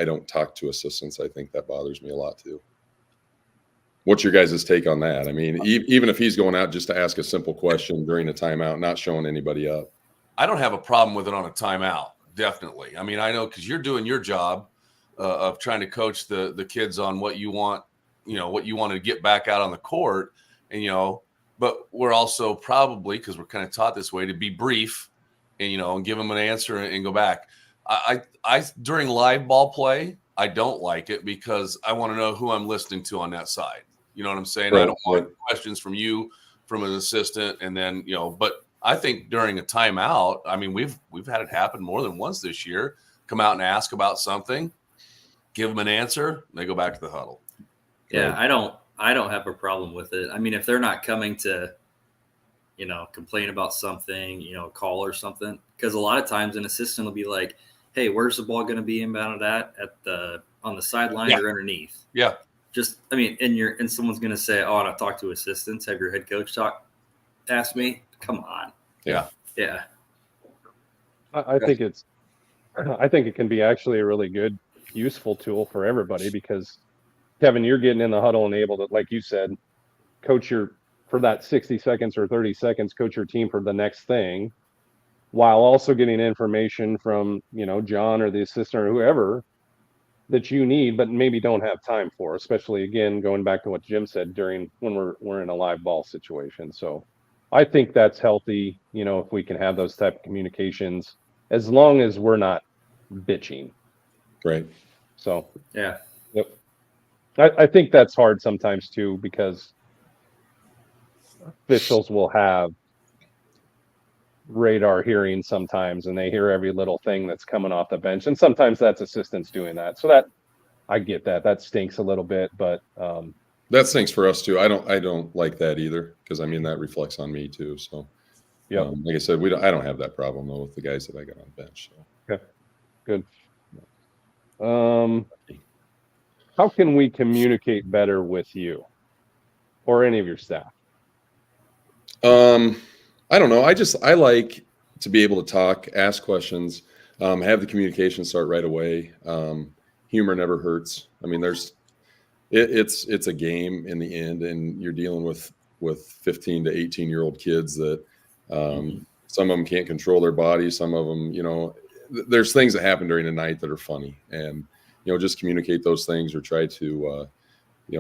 G: don't talk to assistants. I think that bothers me a lot too. What's your guys' take on that? I mean, even if he's going out just to ask a simple question during a timeout, not showing anybody up.
C: I don't have a problem with it on a timeout. Definitely. I mean, I know because you're doing your job of trying to coach the kids on what you want, what you want to get back out on the court, and but we're also probably, because we're kind of taught this way, to be brief and give them an answer and go back. I during live ball play, I don't like it because I want to know who I'm listening to on that side. You know what I'm saying?
G: Right,
C: I don't want questions from you, from an assistant, and then but I think during a timeout, I mean, we've had it happen more than once this year. Come out and ask about something, give them an answer, and they go back to the huddle.
B: Yeah, I don't have a problem with it. I mean, if they're not coming to, complain about something, call or something, because a lot of times an assistant will be like, "Hey, where's the ball going to be inbounded on the sideline or underneath?"
C: Yeah.
B: And someone's going to say, "Oh, and I've talked to assistants. Have your head coach ask me?" Come on.
C: Yeah.
B: Yeah.
D: I think it can be actually a really good, useful tool for everybody because, Kevin, you're getting in the huddle and able to, like you said, coach for that 60 seconds or 30 seconds, coach your team for the next thing, while also getting information from, John or the assistant or whoever that you need, but maybe don't have time for, especially, again, going back to what Jim said when we're in a live ball situation. So I think that's healthy, if we can have those type of communications, as long as we're not bitching.
G: Right.
D: So,
B: Yeah.
D: yep. I think that's hard sometimes too, because officials will have radar hearing sometimes, and they hear every little thing that's coming off the bench. And sometimes that's assistants doing that. So that I get that stinks a little bit, but
G: that stinks for us too. I don't like that either, because that reflects on me too. So yeah, like I said, I don't have that problem though with the guys that I got on the bench. So.
D: Okay, good. How can we communicate better with you or any of your staff?
G: I don't know. I like to be able to talk, ask questions, have the communication start right away. Humor never hurts. I mean, it's a game in the end, and you're dealing with 15 to 18-year-old kids that some of them can't control their bodies. Some of them, there's things that happen during the night that are funny, and just communicate those things or try to.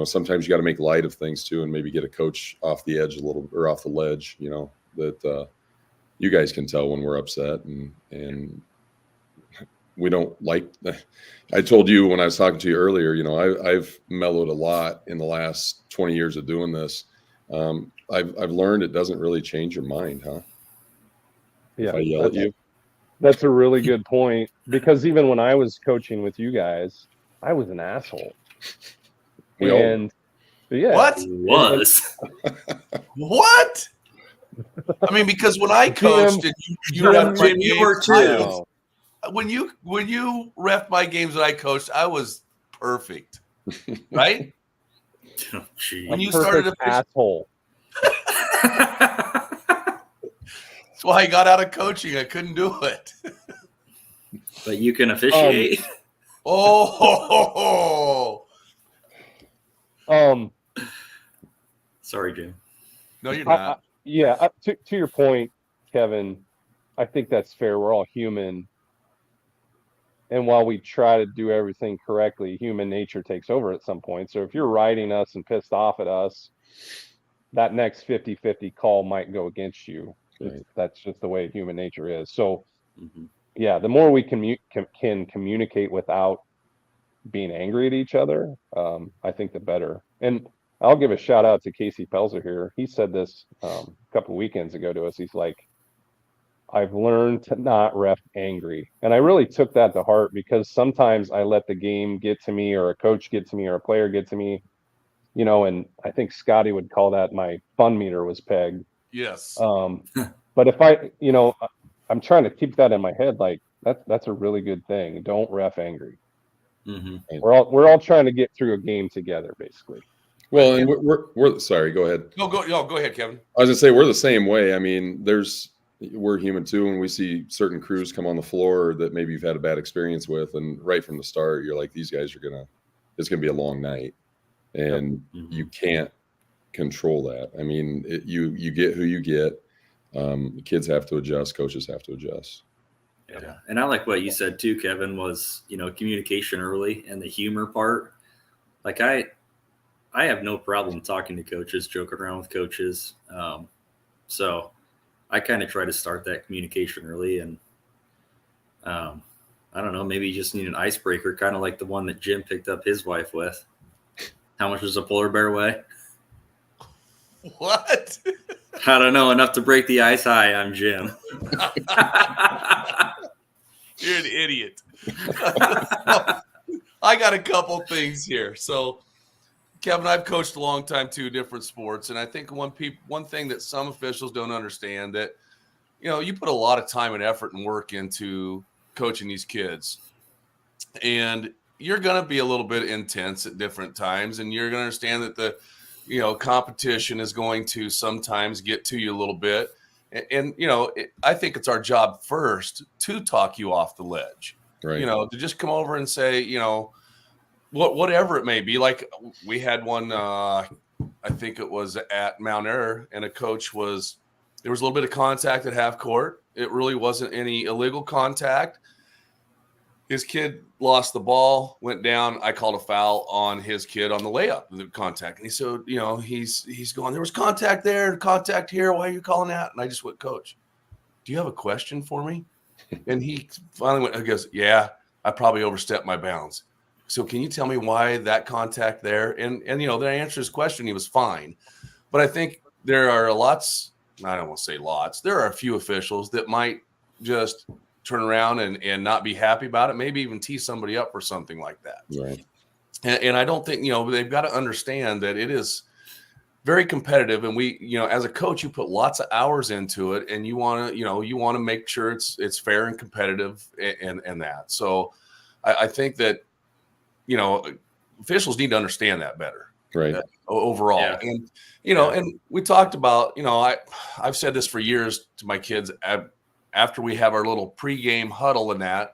G: Sometimes you got to make light of things too, and maybe get a coach off the edge a little, or off the ledge. That you guys can tell when we're upset, and we don't like. I told you when I was talking to you earlier. I've mellowed a lot in the last 20 years of doing this. I've learned it doesn't really change your mind, huh? if I yell at you.
D: That's a really good point, because even when I was coaching with you guys, I was an asshole.
G: We all
D: And yeah,
C: What?
B: Was.
C: What? I mean, because when I coached and you ref my
B: Jim, you
C: games,
B: were too.
D: I know.
C: when you ref my games that I coached, I was perfect, right?
B: Oh, gee.
C: When
D: A
C: you started
D: perfect
C: to fish,
D: asshole.
C: that's why I got out of coaching. I couldn't do it.
B: But you can officiate.
C: Oh,
B: Sorry, Jim.
C: no, you're not.
D: To your point, Kevin, I think that's fair. We're all human. And while we try to do everything correctly, human nature takes over at some point. So if you're riding us and pissed off at us, that next 50-50 call might go against you.
G: Right.
D: That's just the way human nature is. So
B: Mhm.
D: yeah, the more we can communicate without being angry at each other, I think the better. And I'll give a shout out to Casey Pelzer here. He said this a couple of weekends ago to us. He's like, I've learned to not ref angry. And I really took that to heart, because sometimes I let the game get to me, or a coach get to me, or a player get to me, and I think Scotty would call that my fun meter was pegged.
C: Yes.
D: But if I'm trying to keep that in my head, like that's a really good thing. Don't ref angry.
B: Mm-hmm.
D: We're all trying to get through a game together, basically.
G: Well, and we're sorry. Go ahead.
C: No, go ahead, Kevin.
G: I was gonna say we're the same way. I mean, we're human too, and we see certain crews come on the floor that maybe you've had a bad experience with, and right from the start, you're like, these guys it's gonna be a long night, and you can't control that. I mean, you get who you get. The kids have to adjust. Coaches have to adjust.
B: Yeah. And I like what you said too, Kevin, was, communication early and the humor part. Like I have no problem talking to coaches, joking around with coaches. So I kind of try to start that communication early, and I don't know, maybe you just need an icebreaker, kind of like the one that Jim picked up his wife with. How much does a polar bear weigh?
C: What?
B: I don't know, enough to break the ice. Hi, I'm Jim.
C: You're an idiot. I got a couple things here. So, Kevin, I've coached a long time too, different sports, and I think one thing that some officials don't understand, that you put a lot of time and effort and work into coaching these kids, and you're going to be a little bit intense at different times, and you're going to understand that the competition is going to sometimes get to you a little bit. And I think it's our job first to talk you off the ledge,
G: Right.
C: To just come over and say, whatever it may be. Like we had one, I think it was at Mount Air, and there was a little bit of contact at half court. It really wasn't any illegal contact. His kid lost the ball, went down. I called a foul on his kid on the layup, the contact. And he said, he's going, there was contact there, contact here. Why are you calling that? And I just went, Coach, do you have a question for me? And he finally he goes, yeah, I probably overstepped my bounds. So can you tell me why that contact there? And then I answered his question. He was fine. But I think there are I don't want to say lots. There are a few officials that might just turn around and not be happy about it, maybe even tee somebody up for something like that.
G: Right.
C: And I don't think, they've got to understand that it is very competitive. And we, as a coach, you put lots of hours into it, and you want to make sure it's fair and competitive and that. So I think that, officials need to understand that better.
G: Right.
C: Overall.
B: Yeah.
C: And, and we talked about, I've said this for years to my kids after we have our little pregame huddle and that,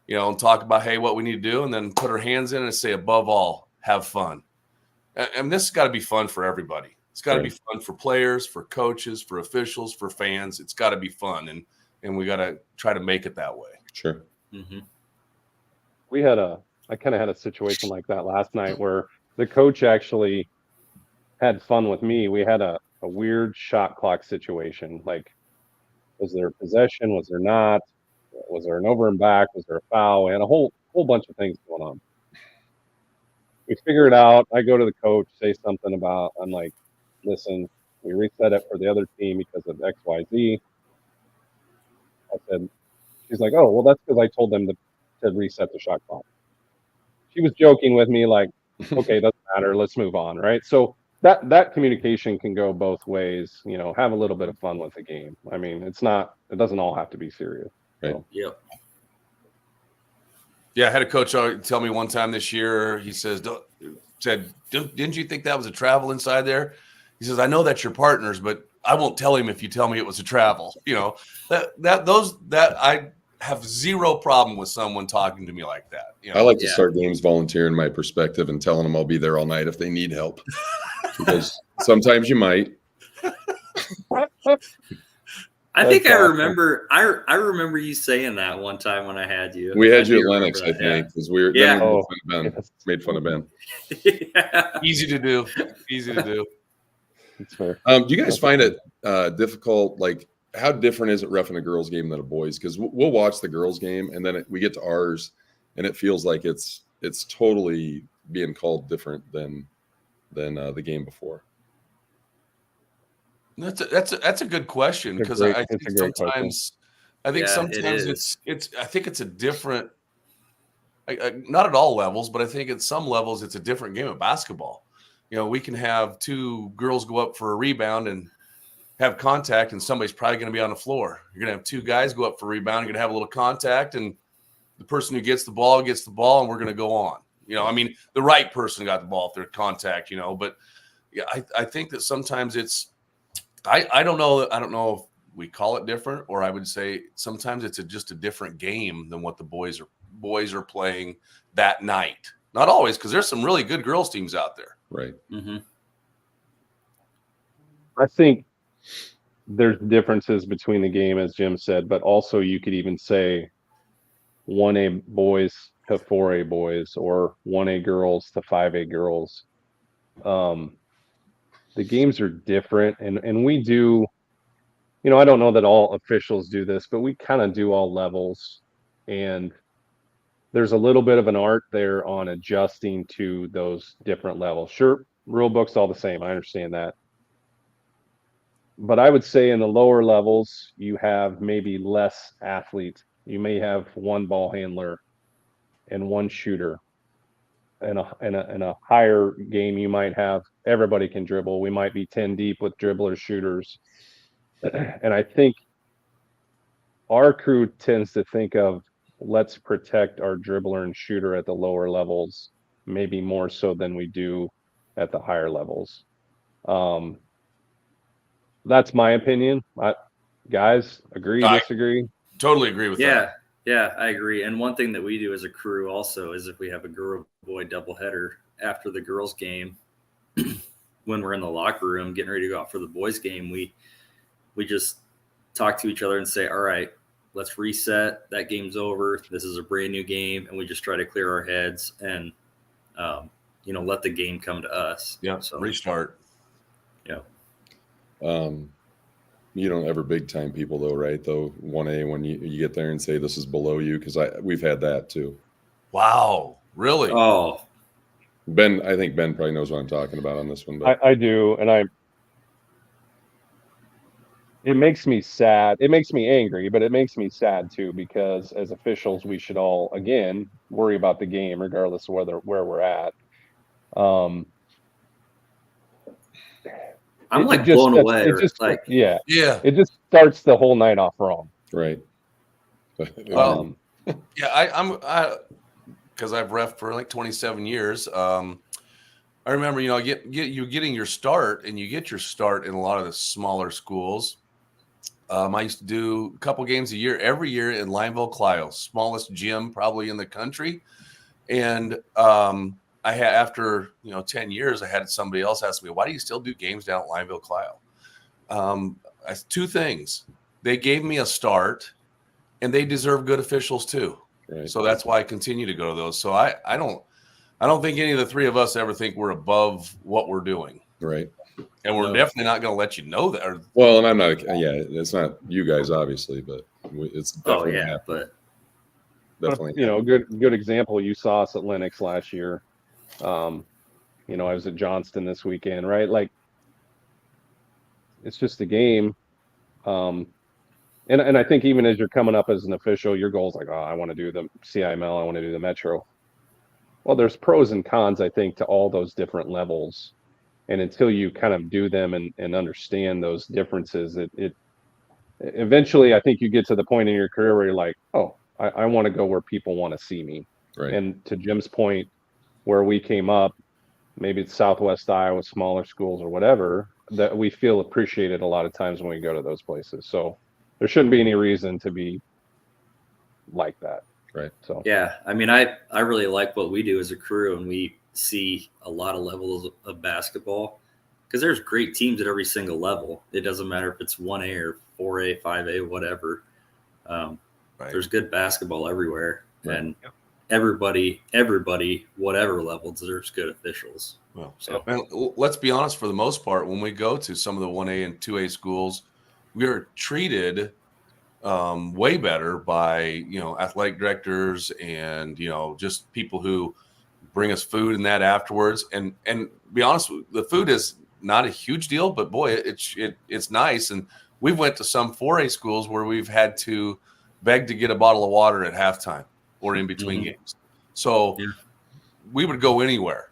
C: and talk about, hey, what we need to do, and then put our hands in and say, above all, have fun. And this has got to be fun for everybody. It's got to be fun for players, for coaches, for officials, for fans. It's got to be fun, and we got to try to make it that way.
G: Sure.
B: Mm-hmm.
D: I kind of had a situation like that last night, where the coach actually had fun with me. We had a weird shot clock situation. Like, was there possession? Was there not? Was there an over and back? Was there a foul? We had a whole bunch of things going on. We figure it out. I go to the coach, say something about, I'm like, listen, we reset it for the other team because of X, Y, Z. I said, she's like, oh, well, that's because I told them to reset the shot clock. She was joking with me, like, okay, doesn't matter. Let's move on, right? So that communication can go both ways. You know, have a little bit of fun with the game. I mean, it doesn't all have to be serious.
G: Right.
D: So.
B: Yep.
C: Yeah, I had a coach tell me one time this year. He said, "Didn't you think that was a travel inside there?" He says, "I know that's your partners, but I won't tell him if you tell me it was a travel." You know, that I have zero problem with someone talking to me like that. You know?
G: I like to
B: Yeah.
G: start games volunteering my perspective and telling them I'll be there all night if they need help, because sometimes you might.
B: I think
D: That's
B: I
D: awesome.
B: remember. I remember you saying that one time when I had you.
G: We had
B: do
G: you at Lennox, I
B: remember that,
G: think, because we were
B: Yeah.
G: then we
D: Oh,
G: made fun of Ben.
B: yeah.
C: Easy to do. Easy to do.
D: it's fair.
G: Do you guys find it difficult? Like, how different is it reffing a girls' game than a boys'? Because we'll watch the girls' game, and then we get to ours, and it feels like it's totally being called different than the game before.
C: That's a good question, because I think sometimes
B: Yeah, it
C: sometimes
B: is.
C: I think it's a different, not at all levels, but I think at some levels it's a different game of basketball. You know, we can have two girls go up for a rebound and have contact, and somebody's probably going to be on the floor. You're going to have two guys go up for a rebound, you're going to have a little contact, and the person who gets the ball, and we're going to go on. You know, I mean, the right person got the ball if they're contact, you know, but yeah, I think that sometimes it's, I don't know. I don't know if we call it different, or I would say sometimes it's just a different game than what the boys are playing that night. Not always, because there's some really good girls teams out there.
G: Right.
B: Mm-hmm.
D: I think there's differences between the game, as Jim said, but also you could even say 1A boys to 4A boys, or 1A girls to 5A girls. The games are different, and we do, you know, I don't know that all officials do this, but we kind of do all levels, and there's a little bit of an art there on adjusting to those different levels. Sure, rule book's all the same. I understand that. But I would say in the lower levels, you have maybe less athletes. You may have one ball handler and one shooter. In a higher game, you might have everybody can dribble. We might be 10 deep with dribblers, shooters. And I think our crew tends to think of, let's protect our dribbler and shooter at the lower levels, maybe more so than we do at the higher levels. That's my opinion. Guys, agree, disagree?
C: Totally agree with that.
B: Yeah, I agree. And one thing that we do as a crew also is if we have a girl-boy doubleheader after the girls' game, when we're in the locker room getting ready to go out for the boys' game, we just talk to each other and say, all right, let's reset. That game's over. This is a brand new game. And we just try to clear our heads and, let the game come to us.
C: Yeah,
B: So
C: restart.
B: Yeah.
G: You don't ever big time people though, right? Though 1A, when you get there and say this is below you, because we've had that too.
C: Wow, really?
B: Oh,
G: Ben, I think Ben probably knows what I'm talking about on this one. But
D: I do, and it makes me sad. It makes me angry, but it makes me sad too, because as officials, we should all, again, worry about the game regardless of where we're at.
B: I'm like blown away.
C: Yeah.
D: It just starts the whole night off wrong.
G: right.
C: Well, yeah, because I've reffed for like 27 years. I remember, you getting your start, and you get your start in a lot of the smaller schools. I used to do a couple games a year, every year in Lineville, Clio, smallest gym probably in the country. And I had, after 10 years, I had somebody else ask me, why do you still do games down at Lineville, Clio? Two things. They gave me a start, and they deserve good officials too.
G: Right.
C: So that's why I continue to go to those. So I don't think any of the three of us ever think we're above what we're doing.
G: Right.
C: And we're definitely not going to let you know that.
G: Well, and I'm not. Yeah, it's not you guys, obviously, but it's definitely
B: but
G: definitely.
D: Good example. You saw us at Lennox last year. I was at Johnston this weekend, right? Like, it's just a game. And I think even as you're coming up as an official, your goal is like, oh, I want to do the CIML, I want to do the Metro. Well, there's pros and cons, I think, to all those different levels. And until you kind of do them and understand those differences, it eventually, I think you get to the point in your career where you're like, oh, I want to go where people want to see me.
G: Right.
D: And to Jim's point, where we came up, maybe it's Southwest Iowa, smaller schools or whatever, that we feel appreciated a lot of times when we go to those places. So there shouldn't be any reason to be like that.
G: Right.
D: So
B: Yeah, I mean, I really like what we do as a crew, and we see a lot of levels of basketball because there's great teams at every single level. It doesn't matter if it's 1A or 4A, 5A, whatever.
C: Right.
B: There's good basketball everywhere,
G: Right.
B: and everybody, whatever level, deserves good officials.
C: Well,
B: So-
C: and let's be honest, for the most part, when we go to some of the 1A and 2A schools, we are treated way better by, athletic directors and, just people who bring us food and that afterwards. And be honest, the food is not a huge deal, but boy, it's nice. And we've went to some 4A schools where we've had to beg to get a bottle of water at halftime or in between games. So we would go anywhere.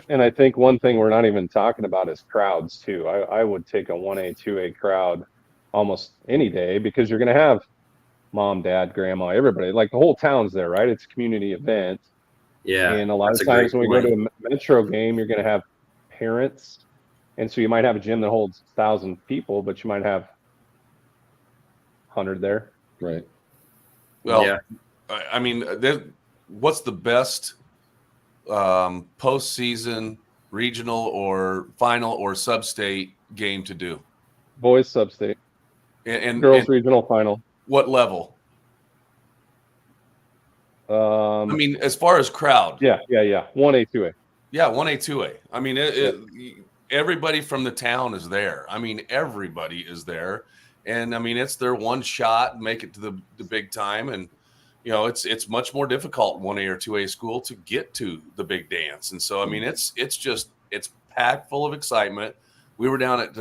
D: and I think one thing we're not even talking about is crowds too. I would take a 1A, 2A crowd almost any day because you're going to have mom, dad, grandma, everybody. Like the whole town's there, right? It's a community event.
B: Yeah,
D: And a lot
B: that's
D: of
B: a great
D: times when we go
B: point.
D: to a Metro game, you're going to have parents. And so you might have a gym that holds 1,000 people, but you might have 100 there.
G: Right.
C: Well,
B: Yeah.
C: I mean, what's the best postseason, regional or final or sub-state game to do?
D: Boys sub-state,
C: And
D: girls regional final.
C: what level? I mean, as far as crowd.
D: Yeah. 1A, 2A.
C: Yeah, 1A, 2A. I mean, everybody from the town is there. I mean, everybody is there. And I mean, it's their one shot, make it to the big time. And, it's much more difficult in 1A or 2A school to get to the big dance. And so, I mean, it's packed full of excitement. We were down at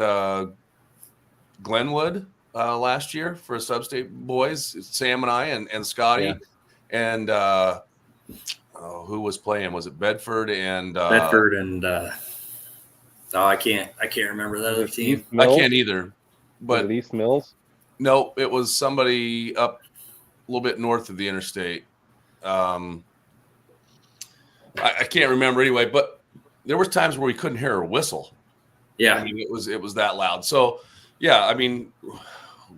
C: Glenwood last year for a sub-state boys, Sam and I and Scotty.
D: Yeah.
C: And who was playing? Was it Bedford and
B: Bedford and I can't remember the other team.
D: East Mills?
C: I can't either.
D: Was
C: But
D: it East Mills?
C: no, it was somebody up a little bit north of the interstate. I can't remember anyway, but there was times where we couldn't hear a whistle.
B: Yeah,
C: I mean, it was that loud. So yeah, I mean,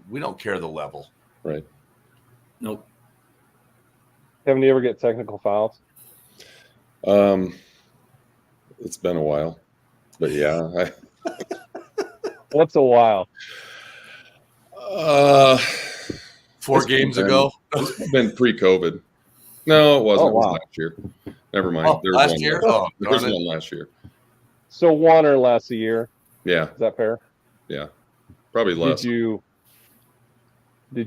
C: we don't care the level.
G: Right.
B: nope.
D: Kevin, do you ever get technical fouls?
G: It's been a while, but yeah.
D: What's a while?
C: 4
G: It's
C: games
G: been-
C: ago.
G: It's been pre-COVID. No, it wasn't.
D: Oh,
G: It was
D: wow.
G: last year. Never mind.
C: Oh,
G: There was
C: last
G: one
C: year?
G: last-
C: Oh,
G: there was
C: darn it.
G: one last year.
D: So 1 or less a year.
G: Yeah,
D: Is that fair?
G: yeah. Probably less.
D: Did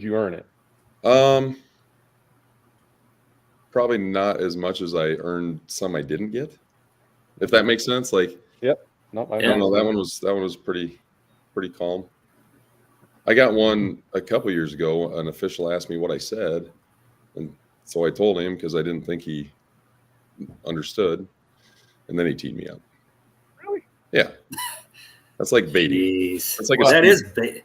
D: you earn it?
G: Probably not as much as I earned some I didn't get. If that makes sense. Like,
D: No,
G: I don't know. That one was pretty calm. I got one a couple years ago. An official asked me what I said, and so I told him because I didn't think he understood, and then he teed me up.
D: Really?
G: Yeah, that's like baiting.
B: Jeez.
G: It's like a
B: that
G: speed-
B: is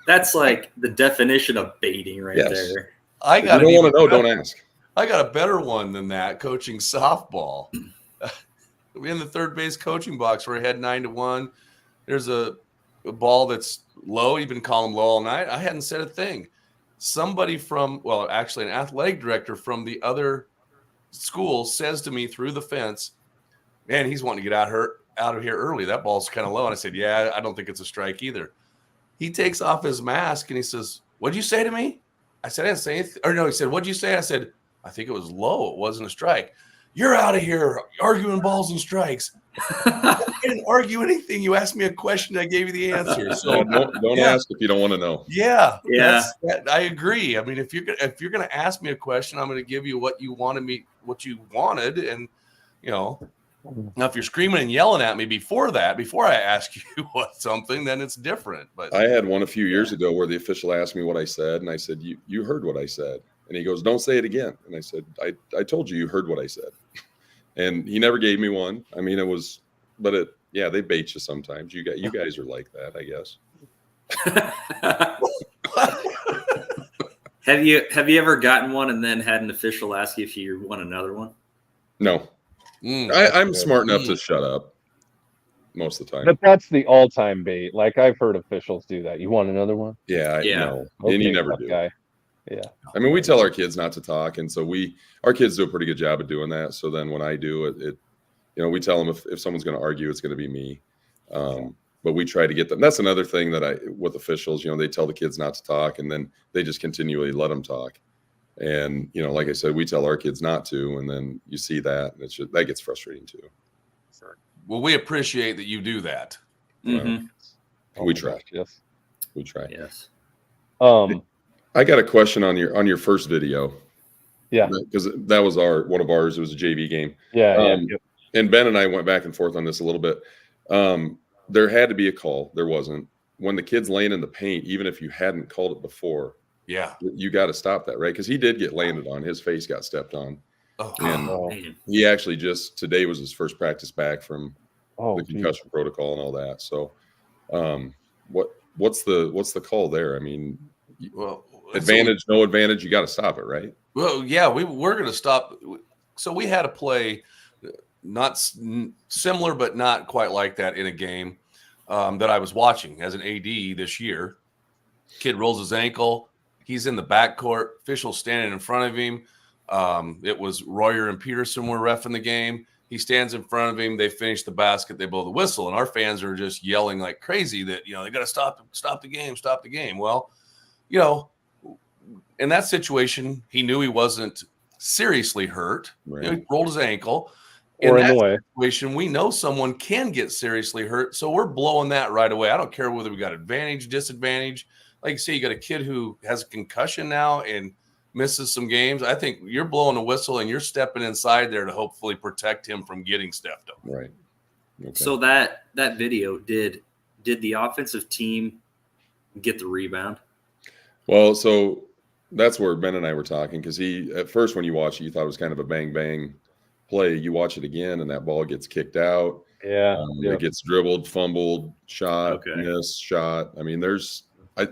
B: that's like the definition of baiting right
G: Yes.
B: there.
C: I
G: If you
C: got
G: don't want to know, don't ask.
C: I got a better one than that. Coaching softball, in the third base coaching box where I had 9-1. There's a ball that's low. You've been calling low all night. I hadn't said a thing. Somebody actually an athletic director from the other school says to me through the fence, "Man, he's wanting to get out of here early. That ball's kind of low." And I said, "Yeah, I don't think it's a strike either." He takes off his mask and he says, "What'd you say to me?" I said, "I didn't say anything." Or no, he said, "What'd you say?" I said, "I think it was low. It wasn't a strike." "You're out of here arguing balls and strikes." I didn't argue anything. You asked me a question. I gave you the answer. So
G: Don't
C: Yeah.
G: ask if you don't want to know.
C: yeah,
B: Yeah.
C: I agree. I mean, if you're gonna ask me a question, I'm gonna give you what you wanted, and Now, if you're screaming and yelling at me before I ask you what something, then it's different. But
G: I had one a few years ago where the official asked me what I said, and I said, "You heard what I said." And he goes, "Don't say it again." And I said, "I told you heard what I said." And he never gave me one. I mean, they bait you sometimes. You guys are like that, I guess.
B: Have you ever gotten one and then had an official ask you if you want another one?
G: No, I'm smart enough to shut up most of the time.
D: But that's the all-time bait. Like I've heard officials do that. You want another one?
G: Yeah. No,
D: Okay,
G: and you never
D: tough
G: do.
D: guy. Yeah.
G: I mean, we tell our kids not to talk, and so our kids do a pretty good job of doing that. So then when I do it, we tell them if someone's going to argue, it's going to be me. But we try to get them. That's another thing with officials, they tell the kids not to talk, and then they just continually let them talk. And, like I said, we tell our kids not to, and then you see that, and that gets frustrating too.
C: Well, we appreciate that you do that.
B: Mm-hmm.
G: We try.
D: Yes.
G: We try.
B: Yes.
G: I got a question on your first video.
D: Yeah.
G: Because that was one of ours. It was a JV game.
D: Yeah.
G: And Ben and I went back and forth on this a little bit. There had to be a call. There wasn't. When the kid's laying in the paint, even if you hadn't called it before,
C: Yeah.
G: you got to stop that, right? Because he did get landed on. His face got stepped on.
C: Oh,
G: And he actually today was his first practice back from the concussion protocol and all that. So what's the call there? I mean,
C: well,
G: advantage, no advantage, you got to stop it, right?
C: Well, yeah, we're going to stop. So we had a play not similar, but not quite like that in a game that I was watching as an AD this year. Kid rolls his ankle. He's in the backcourt. Official standing in front of him. It was Royer and Peterson were reffing the game. He stands in front of him. They finish the basket. They blow the whistle, and our fans are just yelling like crazy that they got to stop the game. Well, in that situation, he knew he wasn't seriously hurt.
G: Right.
C: He rolled his ankle.
D: Or
C: in
D: in the
C: that
D: way.
C: situation, we know someone can get seriously hurt, so we're blowing that right away. I don't care whether we got advantage, disadvantage. Like you say, you got a kid who has a concussion now and misses some games. I think you're blowing a whistle and you're stepping inside there to hopefully protect him from getting stepped on.
G: Right. Okay.
B: So that video, did the offensive team get the rebound?
G: Well, so that's where Ben and I were talking, because at first when you watch it, you thought it was kind of a bang bang play. You watch it again, and that ball gets kicked out.
D: Yeah.
G: It gets dribbled, fumbled, shot, miss, shot. I mean,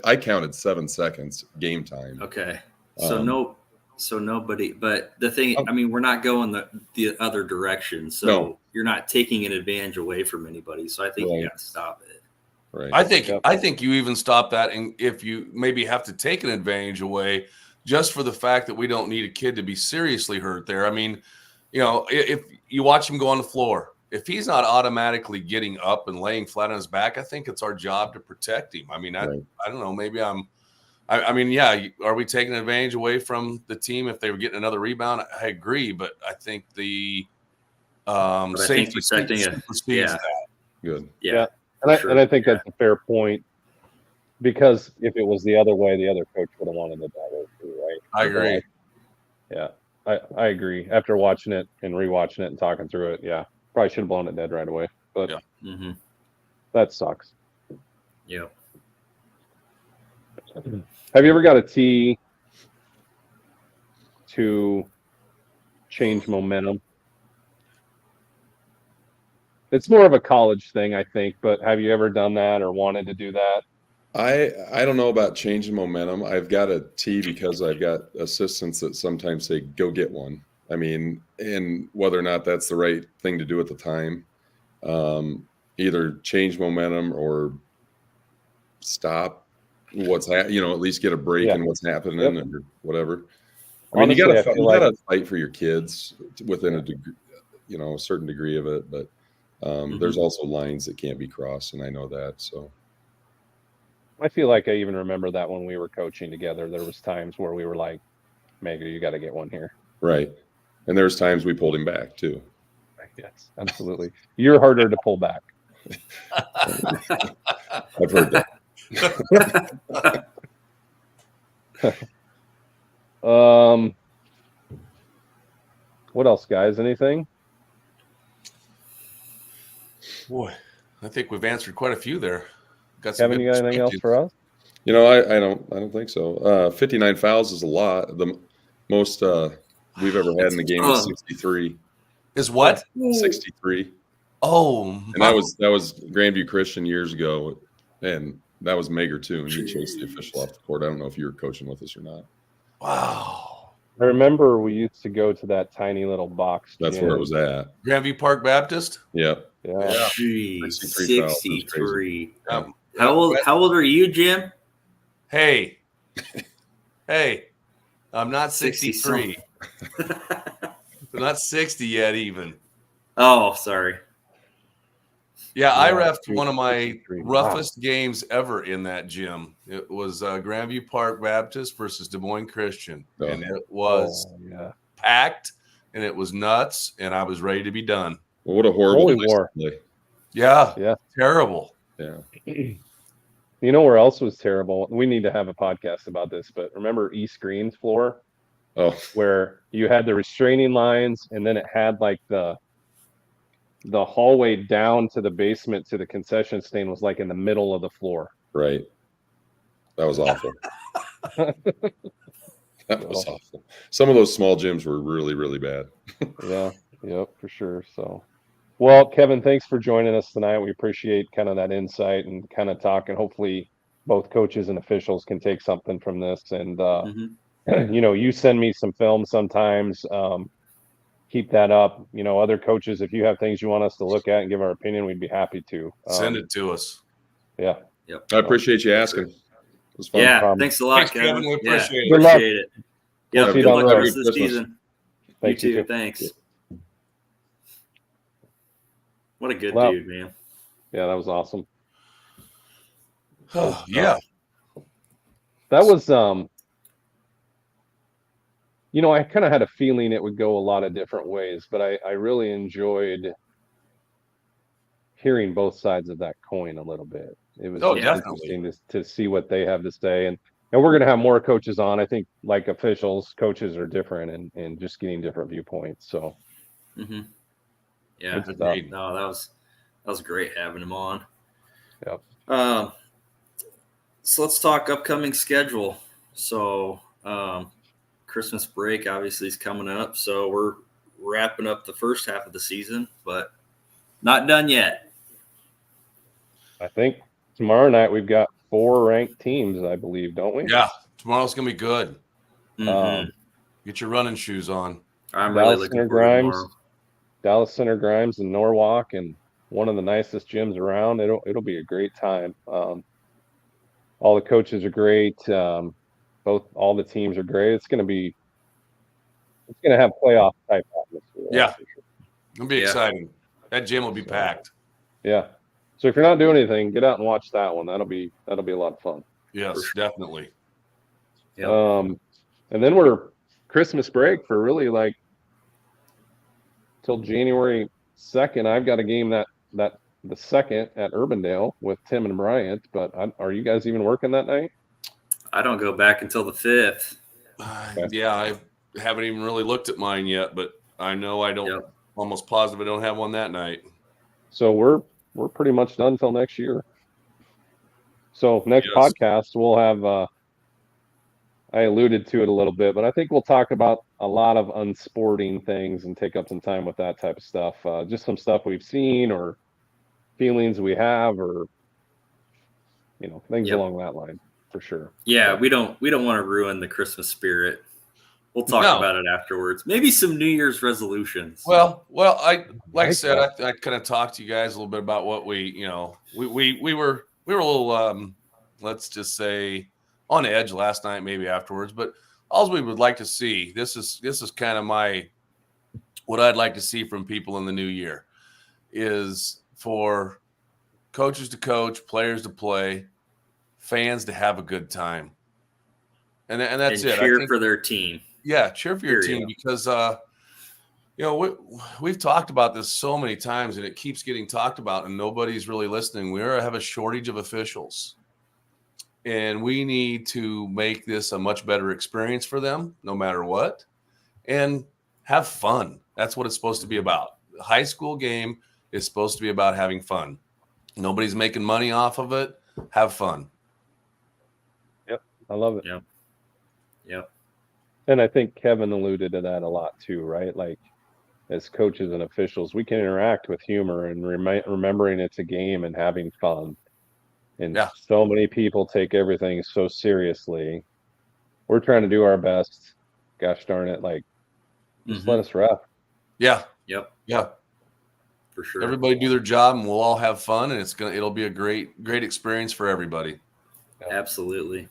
G: I counted 7 seconds game time.
B: Okay. So nobody. But the thing, I mean, we're not going the other direction. So you're not taking an advantage away from anybody. So I think you got to stop it.
G: Right.
C: I think you even stop that, and if you maybe have to take an advantage away, just for the fact that we don't need a kid to be seriously hurt there. I mean, if you watch him go on the floor, if he's not automatically getting up and laying flat on his back, I think it's our job to protect him. I mean, I don't know. Maybe I mean, yeah. Are we taking advantage away from the team if they were getting another rebound? I agree, but I think the safety
B: protecting it.
C: that.
G: Good.
B: Yeah.
D: And I think that's a fair point, because if it was the other way, the other coach would have wanted it that way too, right?
C: I agree.
D: Yeah, I agree. After watching it and rewatching it and talking through it, yeah, probably should have blown it dead right away. But that sucks.
B: Yeah.
D: Have you ever got a tee to change momentum? It's more of a college thing, I think, but have you ever done that or wanted to do that?
G: I don't know about changing momentum. I've got a tee because I've got assistants that sometimes say, go get one. I mean, and whether or not that's the right thing to do at the time, either change momentum or stop what's at least get a break in what's happening or whatever. I mean,
D: Honestly,
G: you gotta fight for your kids within a degree, a certain degree of it, but there's also lines that can't be crossed, and I know that. So
D: I feel like I even remember that when we were coaching together, there was times where we were like, Mega, you got to get one here.
G: Right. And there's times we pulled him back too.
D: Yes, absolutely. You're harder to pull back.
G: I've heard that.
D: What else, guys? Anything?
C: Boy, I think we've answered quite a few there. Got some
D: Kevin,
C: good
D: you got anything else
C: perspectives.
D: for us?
G: You know, I don't think so. 59 fouls is a lot. The most we've ever had in the game is 63.
C: Is what?
G: 63.
C: Oh,
G: And that was Grandview Christian years ago, and that was Mager too, and he chased the official off the court. I don't know if you were coaching with us or not.
C: wow.
D: I remember we used to go to that tiny little box.
G: That's
D: gym.
G: where it was at.
C: Grandview Park Baptist.
G: Yep.
D: Yeah.
B: Jeez,
G: 63 fouls. That's crazy.
B: 63.
C: Um,
B: How old are you, Jim?
C: Hey, I'm not 63. I'm not 60 yet, even.
B: Oh, sorry.
C: Yeah, I
D: Yeah,
C: reffed one of my
D: 63. Wow.
C: roughest games ever in that gym. It was Grandview Park Baptist versus Des Moines Christian,
G: Oh.
C: and it was
D: yeah.
C: packed, and it was nuts, and I was ready to be done.
G: Well, what a horrible
D: Holy
G: place to
D: war.
G: play.
C: Yeah,
D: Yeah.
C: terrible.
G: Yeah.
D: You know where else was terrible? We need to have a podcast about this, but remember East Green's floor
G: Oh,
D: where you had the restraining lines and then it had like the hallway down to the basement to the concession stand was like in the middle of the floor.
G: right. That was awful. That was awful. Some of those small gyms were really, really bad.
D: Yeah, yep, for sure. So, well, Kevin, thanks for joining us tonight. We appreciate kind of that insight and kind of talk, and hopefully both coaches and officials can take something from this. And you know, you send me some film sometimes. Keep that up. You know, other coaches, if you have things you want us to look at and give our opinion, we'd be happy to.
C: Send it to us.
D: Yeah.
G: I appreciate you asking. It was fun.
B: Yeah,
D: problem.
B: thanks a lot,
C: Thanks, Kevin.
B: Kevin.
C: We appreciate it.
D: Good luck.
B: Appreciate it. Yeah,
D: We'll see you
B: good
D: down
B: luck
D: the
B: the
D: road.
B: rest of the
G: Christmas.
B: season.
D: Thank
B: you
D: you
B: too.
D: too.
B: Thanks. What a good
D: Well,
B: dude, man.
D: Yeah, that was awesome.
C: Yeah.
D: That was you know, I kind of had a feeling it would go a lot of different ways, but I really enjoyed hearing both sides of that coin a little bit. It was
C: Oh,
D: just
C: definitely.
D: interesting to see what they have to say. And we're going to have more coaches on. I think like officials, coaches are different and just getting different viewpoints. So
B: Hmm. Yeah.
D: good stuff.
B: No, that was great having him on.
D: Yep.
B: So let's talk upcoming schedule. So Christmas break obviously is coming up. So we're wrapping up the first half of the season, but not done yet.
D: I think tomorrow night we've got 4 ranked teams, I believe, don't we?
C: Yeah. Tomorrow's going to be good.
B: Mhm.
C: Get your running shoes on.
B: I'm really
D: Dallas
B: looking
D: Center
B: forward to
D: Grimes,
B: tomorrow.
D: Dallas Center Grimes and Norwalk, and one of the nicest gyms around. It'll be a great time. All the coaches are great. All the teams are great. It's gonna have playoff type atmosphere.
C: Yeah.
D: for sure.
C: It'll be
B: Yeah.
C: exciting. That gym will be packed.
D: Yeah. So if you're not doing anything, get out and watch that one. That'll be a lot of fun.
C: Yes, definitely.
B: Yep.
D: And then we're Christmas break for really like till January 2nd. I've got a game that the 2nd at Urbandale with Tim and Bryant. But are you guys even working that night?
B: I don't go back until the 5th.
C: Yeah, I haven't even really looked at mine yet, but I know I don't.
B: Yep.
C: Almost positive I don't have one that night.
D: So we're pretty much done till next year. So next
C: Yes.
D: podcast we'll have I alluded to it a little bit, but I think we'll talk about a lot of unsporting things and take up some time with that type of stuff. Just some stuff we've seen or feelings we have or things
B: Yep.
D: along that line for sure.
B: Yeah, we don't want to ruin the Christmas spirit. We'll talk
C: No.
B: about it afterwards. Maybe some New Year's resolutions.
C: Well, I
D: Like
C: said,
D: that.
C: I kind of talked to you guys a little bit about what we were a little let's just say on edge last night, maybe afterwards. But all we would like to see, this is kind of what I'd like to see from people in the new year is for coaches to coach, players to play, fans to have a good time, and that's
B: and
C: it.
B: cheer
C: I think,
B: for their team.
C: yeah, cheer for your
B: Period.
C: team because we've talked about this so many times and it keeps getting talked about and nobody's really listening. We have a shortage of officials and we need to make this a much better experience for them no matter what and have fun. That's what it's supposed to be about. The high school game is supposed to be about having fun. Nobody's making money off of it. Have fun.
D: I love it.
B: Yep.
D: And I think Kevin alluded to that a lot too, right? Like, as coaches and officials, we can interact with humor and remembering it's a game and having fun. And
C: Yeah.
D: so many people take everything so seriously. We're trying to do our best. Gosh darn it. Like, just let us ref.
C: Yeah.
B: Yep.
C: Yeah.
B: For sure.
C: Everybody do their job and we'll all have fun, and it'll be a great experience for everybody.
B: Absolutely.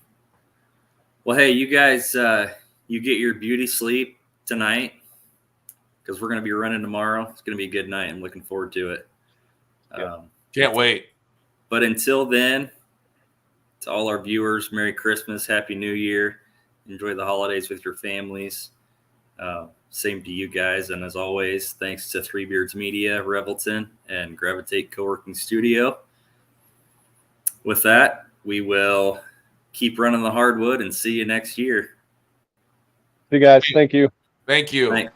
B: Well, hey, you guys, you get your beauty sleep tonight because we're going to be running tomorrow. It's going to be a good night. I'm looking forward to it.
C: Can't wait.
B: But until then, to all our viewers, Merry Christmas, Happy New Year. Enjoy the holidays with your families. Same to you guys. And as always, thanks to Three Beards Media, Revelton, and Gravitate Co-working Studio. With that, we will keep running the hardwood and see you next year.
D: See you guys. Thank you.
C: Thank you.
B: Thanks.